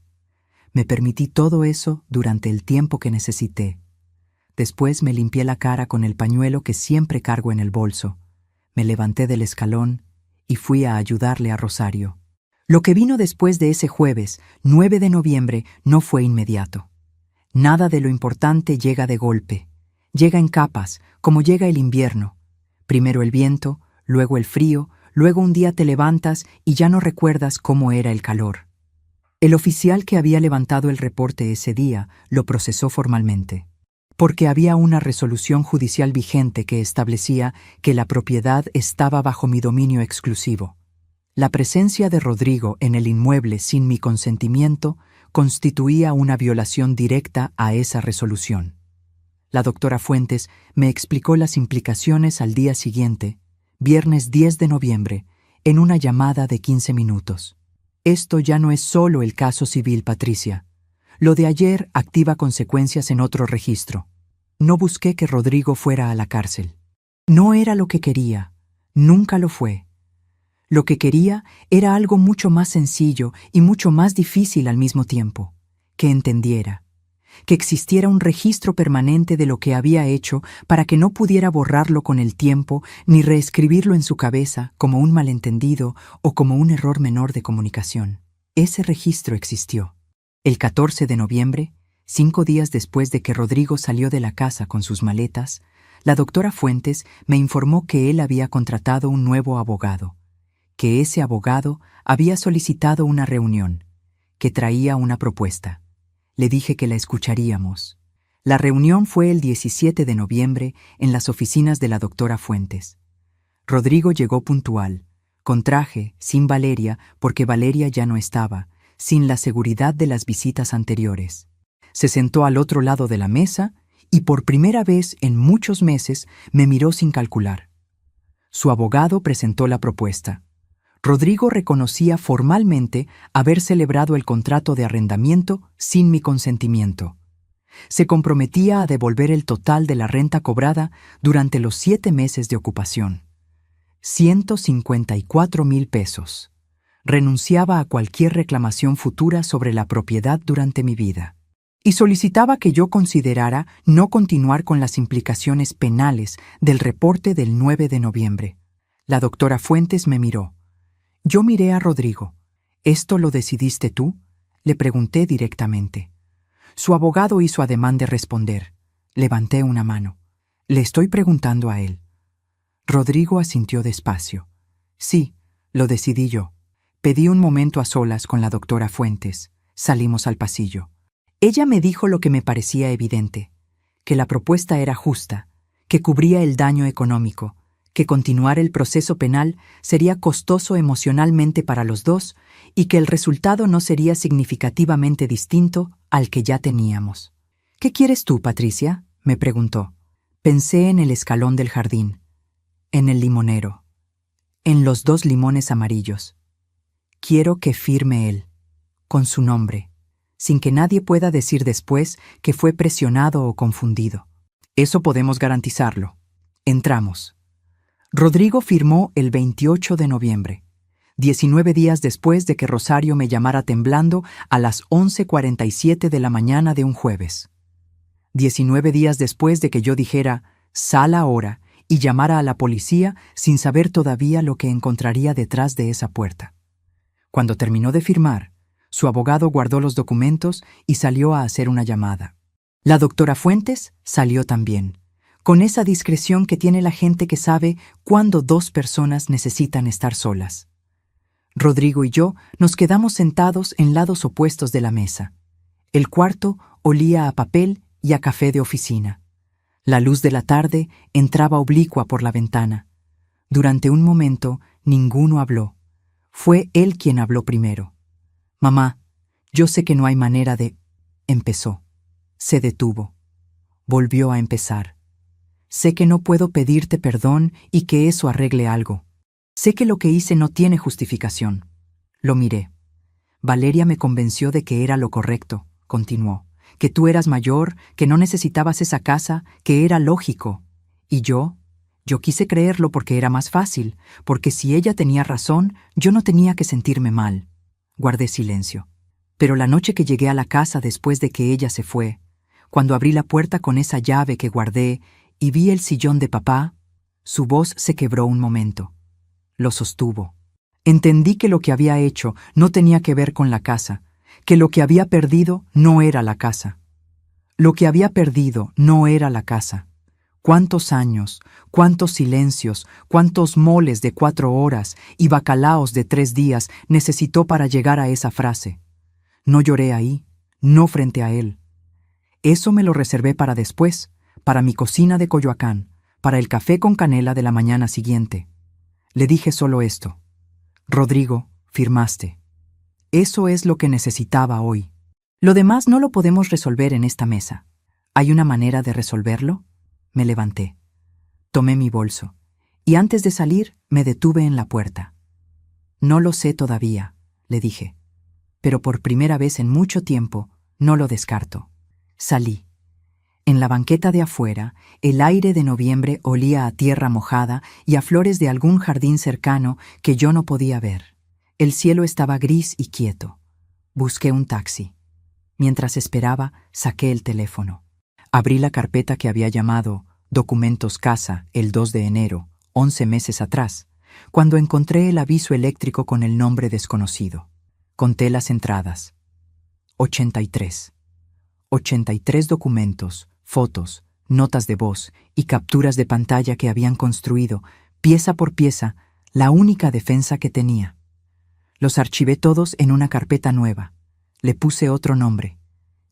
Me permití todo eso durante el tiempo que necesité. Después me limpié la cara con el pañuelo que siempre cargo en el bolso. Me levanté del escalón y fui a ayudarle a Rosario. Lo que vino después de ese jueves, 9 de noviembre, no fue inmediato. Nada de lo importante llega de golpe. Llega en capas, como llega el invierno. Primero el viento, luego el frío, luego un día te levantas y ya no recuerdas cómo era el calor. El oficial que había levantado el reporte ese día lo procesó formalmente, porque había una resolución judicial vigente que establecía que la propiedad estaba bajo mi dominio exclusivo. La presencia de Rodrigo en el inmueble sin mi consentimiento constituía una violación directa a esa resolución. La doctora Fuentes me explicó las implicaciones al día siguiente, viernes 10 de noviembre, en una llamada de 15 minutos. Esto ya no es solo el caso civil, Patricia. Lo de ayer activa consecuencias en otro registro. No busqué que Rodrigo fuera a la cárcel. No era lo que quería. Nunca lo fue. Lo que quería era algo mucho más sencillo y mucho más difícil al mismo tiempo. Que entendiera. Que existiera un registro permanente de lo que había hecho para que no pudiera borrarlo con el tiempo ni reescribirlo en su cabeza como un malentendido o como un error menor de comunicación. Ese registro existió. El 14 de noviembre, 5 días después de que Rodrigo salió de la casa con sus maletas, la doctora Fuentes me informó que él había contratado un nuevo abogado, que ese abogado había solicitado una reunión, que traía una propuesta. Le dije que la escucharíamos. La reunión fue el 17 de noviembre en las oficinas de la doctora Fuentes. Rodrigo llegó puntual, con traje, sin Valeria, porque Valeria ya no estaba, sin la seguridad de las visitas anteriores. Se sentó al otro lado de la mesa y por primera vez en muchos meses me miró sin calcular. Su abogado presentó la propuesta. Rodrigo reconocía formalmente haber celebrado el contrato de arrendamiento sin mi consentimiento. Se comprometía a devolver el total de la renta cobrada durante los 7 meses de ocupación. 154,000 pesos. Renunciaba a cualquier reclamación futura sobre la propiedad durante mi vida. Y solicitaba que yo considerara no continuar con las implicaciones penales del reporte del 9 de noviembre. La doctora Fuentes me miró. Yo miré a Rodrigo. ¿Esto lo decidiste tú?, le pregunté directamente. Su abogado hizo ademán de responder. Levanté una mano. Le estoy preguntando a él. Rodrigo asintió despacio. Sí, lo decidí yo. Pedí un momento a solas con la doctora Fuentes. Salimos al pasillo. Ella me dijo lo que me parecía evidente, que la propuesta era justa, que cubría el daño económico, que continuar el proceso penal sería costoso emocionalmente para los dos y que el resultado no sería significativamente distinto al que ya teníamos. ¿Qué quieres tú, Patricia?, me preguntó. Pensé en el escalón del jardín, en el limonero, en los 2 limones amarillos. Quiero que firme él, con su nombre, sin que nadie pueda decir después que fue presionado o confundido. Eso podemos garantizarlo. Entramos. Rodrigo firmó el 28 de noviembre, 19 días después de que Rosario me llamara temblando a las 11:47 de la mañana de un jueves. 19 días después de que yo dijera, sal ahora, y llamara a la policía sin saber todavía lo que encontraría detrás de esa puerta. Cuando terminó de firmar, su abogado guardó los documentos y salió a hacer una llamada. La doctora Fuentes salió también, con esa discreción que tiene la gente que sabe cuándo 2 personas necesitan estar solas. Rodrigo y yo nos quedamos sentados en lados opuestos de la mesa. El cuarto olía a papel y a café de oficina. La luz de la tarde entraba oblicua por la ventana. Durante un momento, ninguno habló. Fue él quien habló primero. «Mamá, yo sé que no hay manera de...» Empezó. Se detuvo. Volvió a empezar. «Sé que no puedo pedirte perdón y que eso arregle algo. Sé que lo que hice no tiene justificación». Lo miré. «Valeria me convenció de que era lo correcto», continuó. «Que tú eras mayor, que no necesitabas esa casa, que era lógico. Y yo quise creerlo porque era más fácil, porque si ella tenía razón, yo no tenía que sentirme mal». Guardé silencio. Pero la noche que llegué a la casa después de que ella se fue, Cuando abrí la puerta con esa llave que guardé y vi el sillón de papá, su voz se quebró un momento. Lo sostuvo. Entendí que lo que había hecho no tenía que ver con la casa, que lo que había perdido no era la casa. Lo que había perdido no era la casa. Cuántos años, cuántos silencios, cuántos moles de 4 horas y bacalaos de 3 días necesitó para llegar a esa frase. No lloré ahí, no frente a él. Eso me lo reservé para después, para mi cocina de Coyoacán, para el café con canela de la mañana siguiente. Le dije solo esto. Rodrigo, firmaste. Eso es lo que necesitaba hoy. Lo demás no lo podemos resolver en esta mesa. ¿Hay una manera de resolverlo? Me levanté. Tomé mi bolso, y antes de salir me detuve en la puerta. No lo sé todavía, le dije, pero por primera vez en mucho tiempo no lo descarto. Salí. En la banqueta de afuera, el aire de noviembre olía a tierra mojada y a flores de algún jardín cercano que yo no podía ver. El cielo estaba gris y quieto. Busqué un taxi. Mientras esperaba, saqué el teléfono. Abrí la carpeta que había llamado Documentos Casa el 2 de enero, 11 meses atrás, cuando encontré el aviso eléctrico con el nombre desconocido. Conté las entradas. 83. 83 documentos, fotos, notas de voz y capturas de pantalla que habían construido, pieza por pieza, la única defensa que tenía. Los archivé todos en una carpeta nueva. Le puse otro nombre.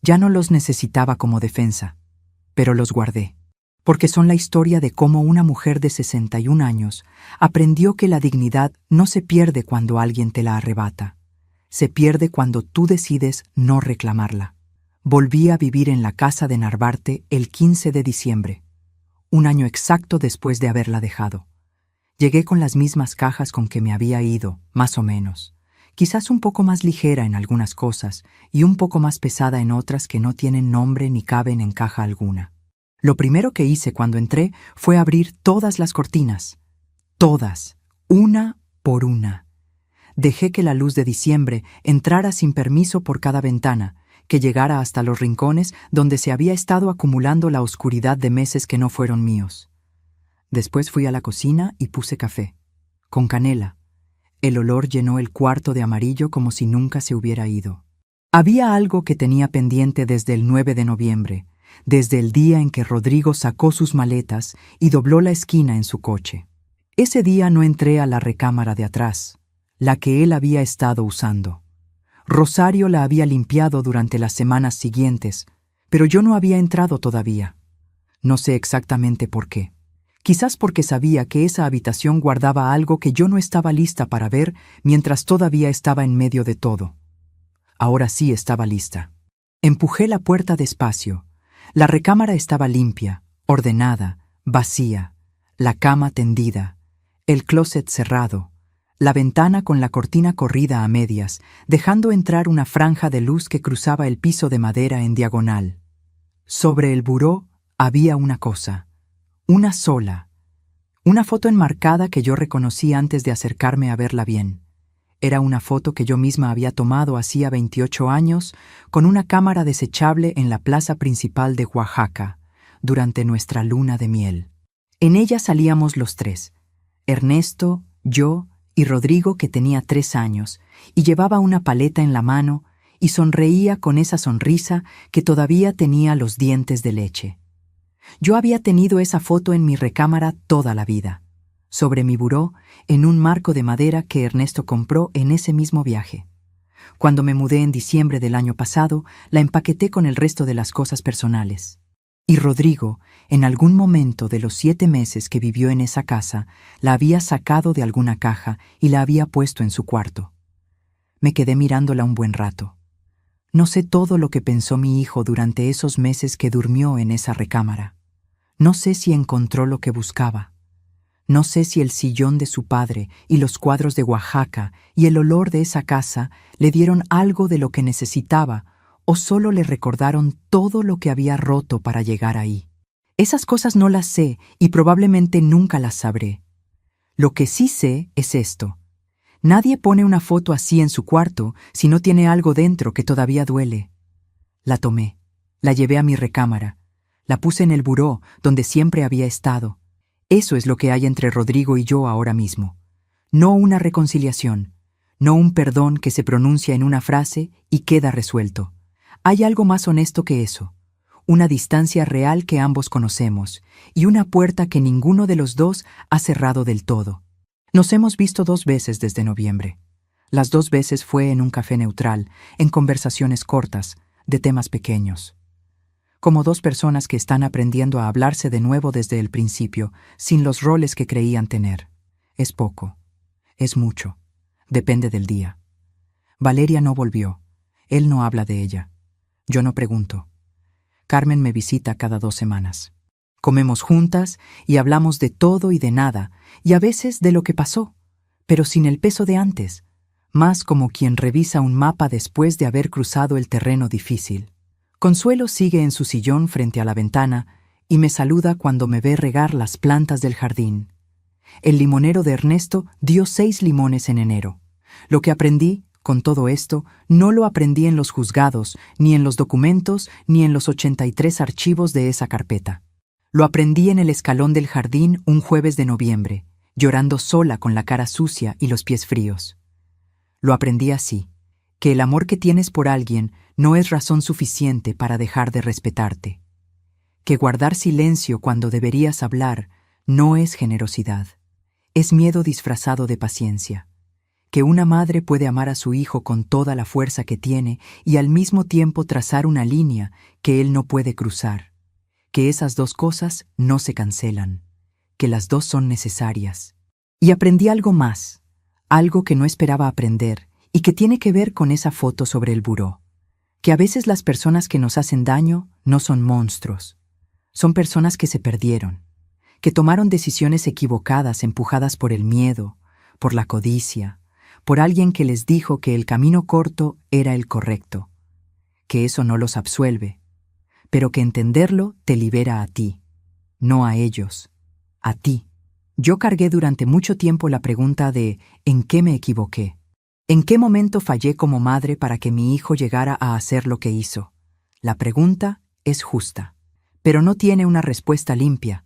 Ya no los necesitaba como defensa, pero los guardé, porque son la historia de cómo una mujer de 61 años aprendió que la dignidad no se pierde cuando alguien te la arrebata. Se pierde cuando tú decides no reclamarla. Volví a vivir en la casa de Narvarte el 15 de diciembre, un año exacto después de haberla dejado. Llegué con las mismas cajas con que me había ido, más o menos. Quizás un poco más ligera en algunas cosas y un poco más pesada en otras que no tienen nombre ni caben en caja alguna. Lo primero que hice cuando entré fue abrir todas las cortinas. Todas, una por una. Dejé que la luz de diciembre entrara sin permiso por cada ventana, que llegara hasta los rincones donde se había estado acumulando la oscuridad de meses que no fueron míos. Después fui a la cocina y puse café, con canela. El olor llenó el cuarto de amarillo como si nunca se hubiera ido. Había algo que tenía pendiente desde el 9 de noviembre, desde el día en que Rodrigo sacó sus maletas y dobló la esquina en su coche. Ese día no entré a la recámara de atrás, la que él había estado usando. Rosario la había limpiado durante las semanas siguientes, pero yo no había entrado todavía. No sé exactamente por qué. Quizás porque sabía que esa habitación guardaba algo que yo no estaba lista para ver mientras todavía estaba en medio de todo. Ahora sí estaba lista. Empujé la puerta despacio. La recámara estaba limpia, ordenada, vacía, la cama tendida, el closet cerrado, la ventana con la cortina corrida a medias, dejando entrar una franja de luz que cruzaba el piso de madera en diagonal. Sobre el buró había una cosa, una sola, una foto enmarcada que yo reconocí antes de acercarme a verla bien. Era una foto que yo misma había tomado hacía 28 años con una cámara desechable en la plaza principal de Oaxaca, durante nuestra luna de miel. En ella salíamos los tres, Ernesto, yo y Rodrigo, que tenía 3 años, y llevaba una paleta en la mano y sonreía con esa sonrisa que todavía tenía los dientes de leche. Yo había tenido esa foto en mi recámara toda la vida, sobre mi buró, en un marco de madera que Ernesto compró en ese mismo viaje. Cuando me mudé en diciembre del año pasado, la empaqueté con el resto de las cosas personales. Y Rodrigo, en algún momento de los 7 meses que vivió en esa casa, la había sacado de alguna caja y la había puesto en su cuarto. Me quedé mirándola un buen rato. No sé todo lo que pensó mi hijo durante esos meses que durmió en esa recámara. No sé si encontró lo que buscaba. No sé si el sillón de su padre y los cuadros de Oaxaca y el olor de esa casa le dieron algo de lo que necesitaba o solo le recordaron todo lo que había roto para llegar ahí. Esas cosas no las sé y probablemente nunca las sabré. Lo que sí sé es esto. Nadie pone una foto así en su cuarto si no tiene algo dentro que todavía duele. La tomé. La llevé a mi recámara. La puse en el buró, donde siempre había estado. Eso es lo que hay entre Rodrigo y yo ahora mismo. No una reconciliación, no un perdón que se pronuncia en una frase y queda resuelto. Hay algo más honesto que eso. Una distancia real que ambos conocemos y una puerta que ninguno de los dos ha cerrado del todo. Nos hemos visto 2 veces desde noviembre. Las 2 veces fue en un café neutral, en conversaciones cortas, de temas pequeños. Como 2 personas que están aprendiendo a hablarse de nuevo desde el principio, sin los roles que creían tener. Es poco. Es mucho. Depende del día. Valeria no volvió. Él no habla de ella. Yo no pregunto. Carmen me visita cada 2 semanas. Comemos juntas y hablamos de todo y de nada, y a veces de lo que pasó, pero sin el peso de antes, más como quien revisa un mapa después de haber cruzado el terreno difícil. Consuelo sigue en su sillón frente a la ventana y me saluda cuando me ve regar las plantas del jardín. El limonero de Ernesto dio 6 limones en enero. Lo que aprendí, con todo esto, no lo aprendí en los juzgados, ni en los documentos, ni en los 83 archivos de esa carpeta. Lo aprendí en el escalón del jardín un jueves de noviembre, llorando sola con la cara sucia y los pies fríos. Lo aprendí así, que el amor que tienes por alguien no es razón suficiente para dejar de respetarte. Que guardar silencio cuando deberías hablar no es generosidad, es miedo disfrazado de paciencia. Que una madre puede amar a su hijo con toda la fuerza que tiene y al mismo tiempo trazar una línea que él no puede cruzar. Que esas 2 cosas no se cancelan, que las 2 son necesarias. Y aprendí algo más, algo que no esperaba aprender y que tiene que ver con esa foto sobre el buró. Que a veces las personas que nos hacen daño no son monstruos, son personas que se perdieron, que tomaron decisiones equivocadas empujadas por el miedo, por la codicia, por alguien que les dijo que el camino corto era el correcto, que eso no los absuelve, pero que entenderlo te libera a ti, no a ellos, a ti. Yo cargué durante mucho tiempo la pregunta de ¿en qué me equivoqué? ¿En qué momento fallé como madre para que mi hijo llegara a hacer lo que hizo? La pregunta es justa, pero no tiene una respuesta limpia,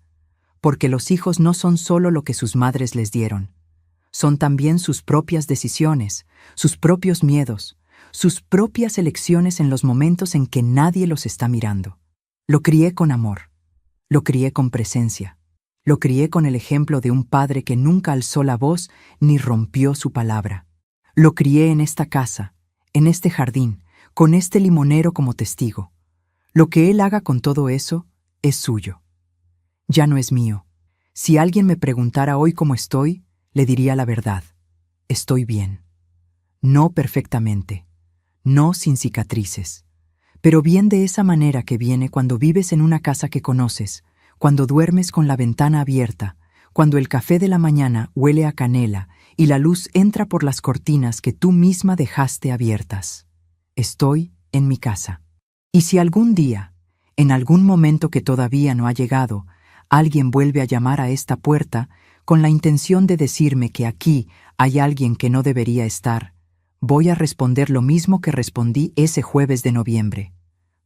porque los hijos no son solo lo que sus madres les dieron. Son también sus propias decisiones, sus propios miedos, sus propias elecciones en los momentos en que nadie los está mirando. Lo crié con amor, lo crié con presencia, lo crié con el ejemplo de un padre que nunca alzó la voz ni rompió su palabra. Lo crié en esta casa, en este jardín, con este limonero como testigo. Lo que él haga con todo eso es suyo. Ya no es mío. Si alguien me preguntara hoy cómo estoy, le diría la verdad. Estoy bien. No perfectamente. No sin cicatrices. Pero bien de esa manera que viene cuando vives en una casa que conoces, cuando duermes con la ventana abierta, cuando el café de la mañana huele a canela y la luz entra por las cortinas que tú misma dejaste abiertas. Estoy en mi casa. Y si algún día, en algún momento que todavía no ha llegado, alguien vuelve a llamar a esta puerta con la intención de decirme que aquí hay alguien que no debería estar, voy a responder lo mismo que respondí ese jueves de noviembre.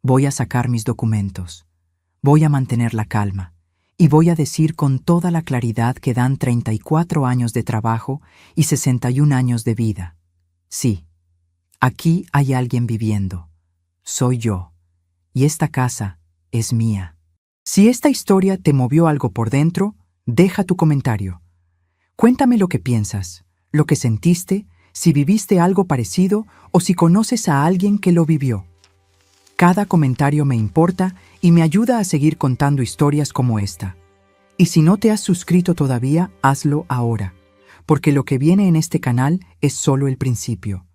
Voy a sacar mis documentos. Voy a mantener la calma. Y voy a decir con toda la claridad que dan 34 años de trabajo y 61 años de vida. Sí, aquí hay alguien viviendo. Soy yo. Y esta casa es mía. Si esta historia te movió algo por dentro, deja tu comentario. Cuéntame lo que piensas, lo que sentiste, si viviste algo parecido o si conoces a alguien que lo vivió. Cada comentario me importa y me ayuda a seguir contando historias como esta. Y si no te has suscrito todavía, hazlo ahora, porque lo que viene en este canal es solo el principio.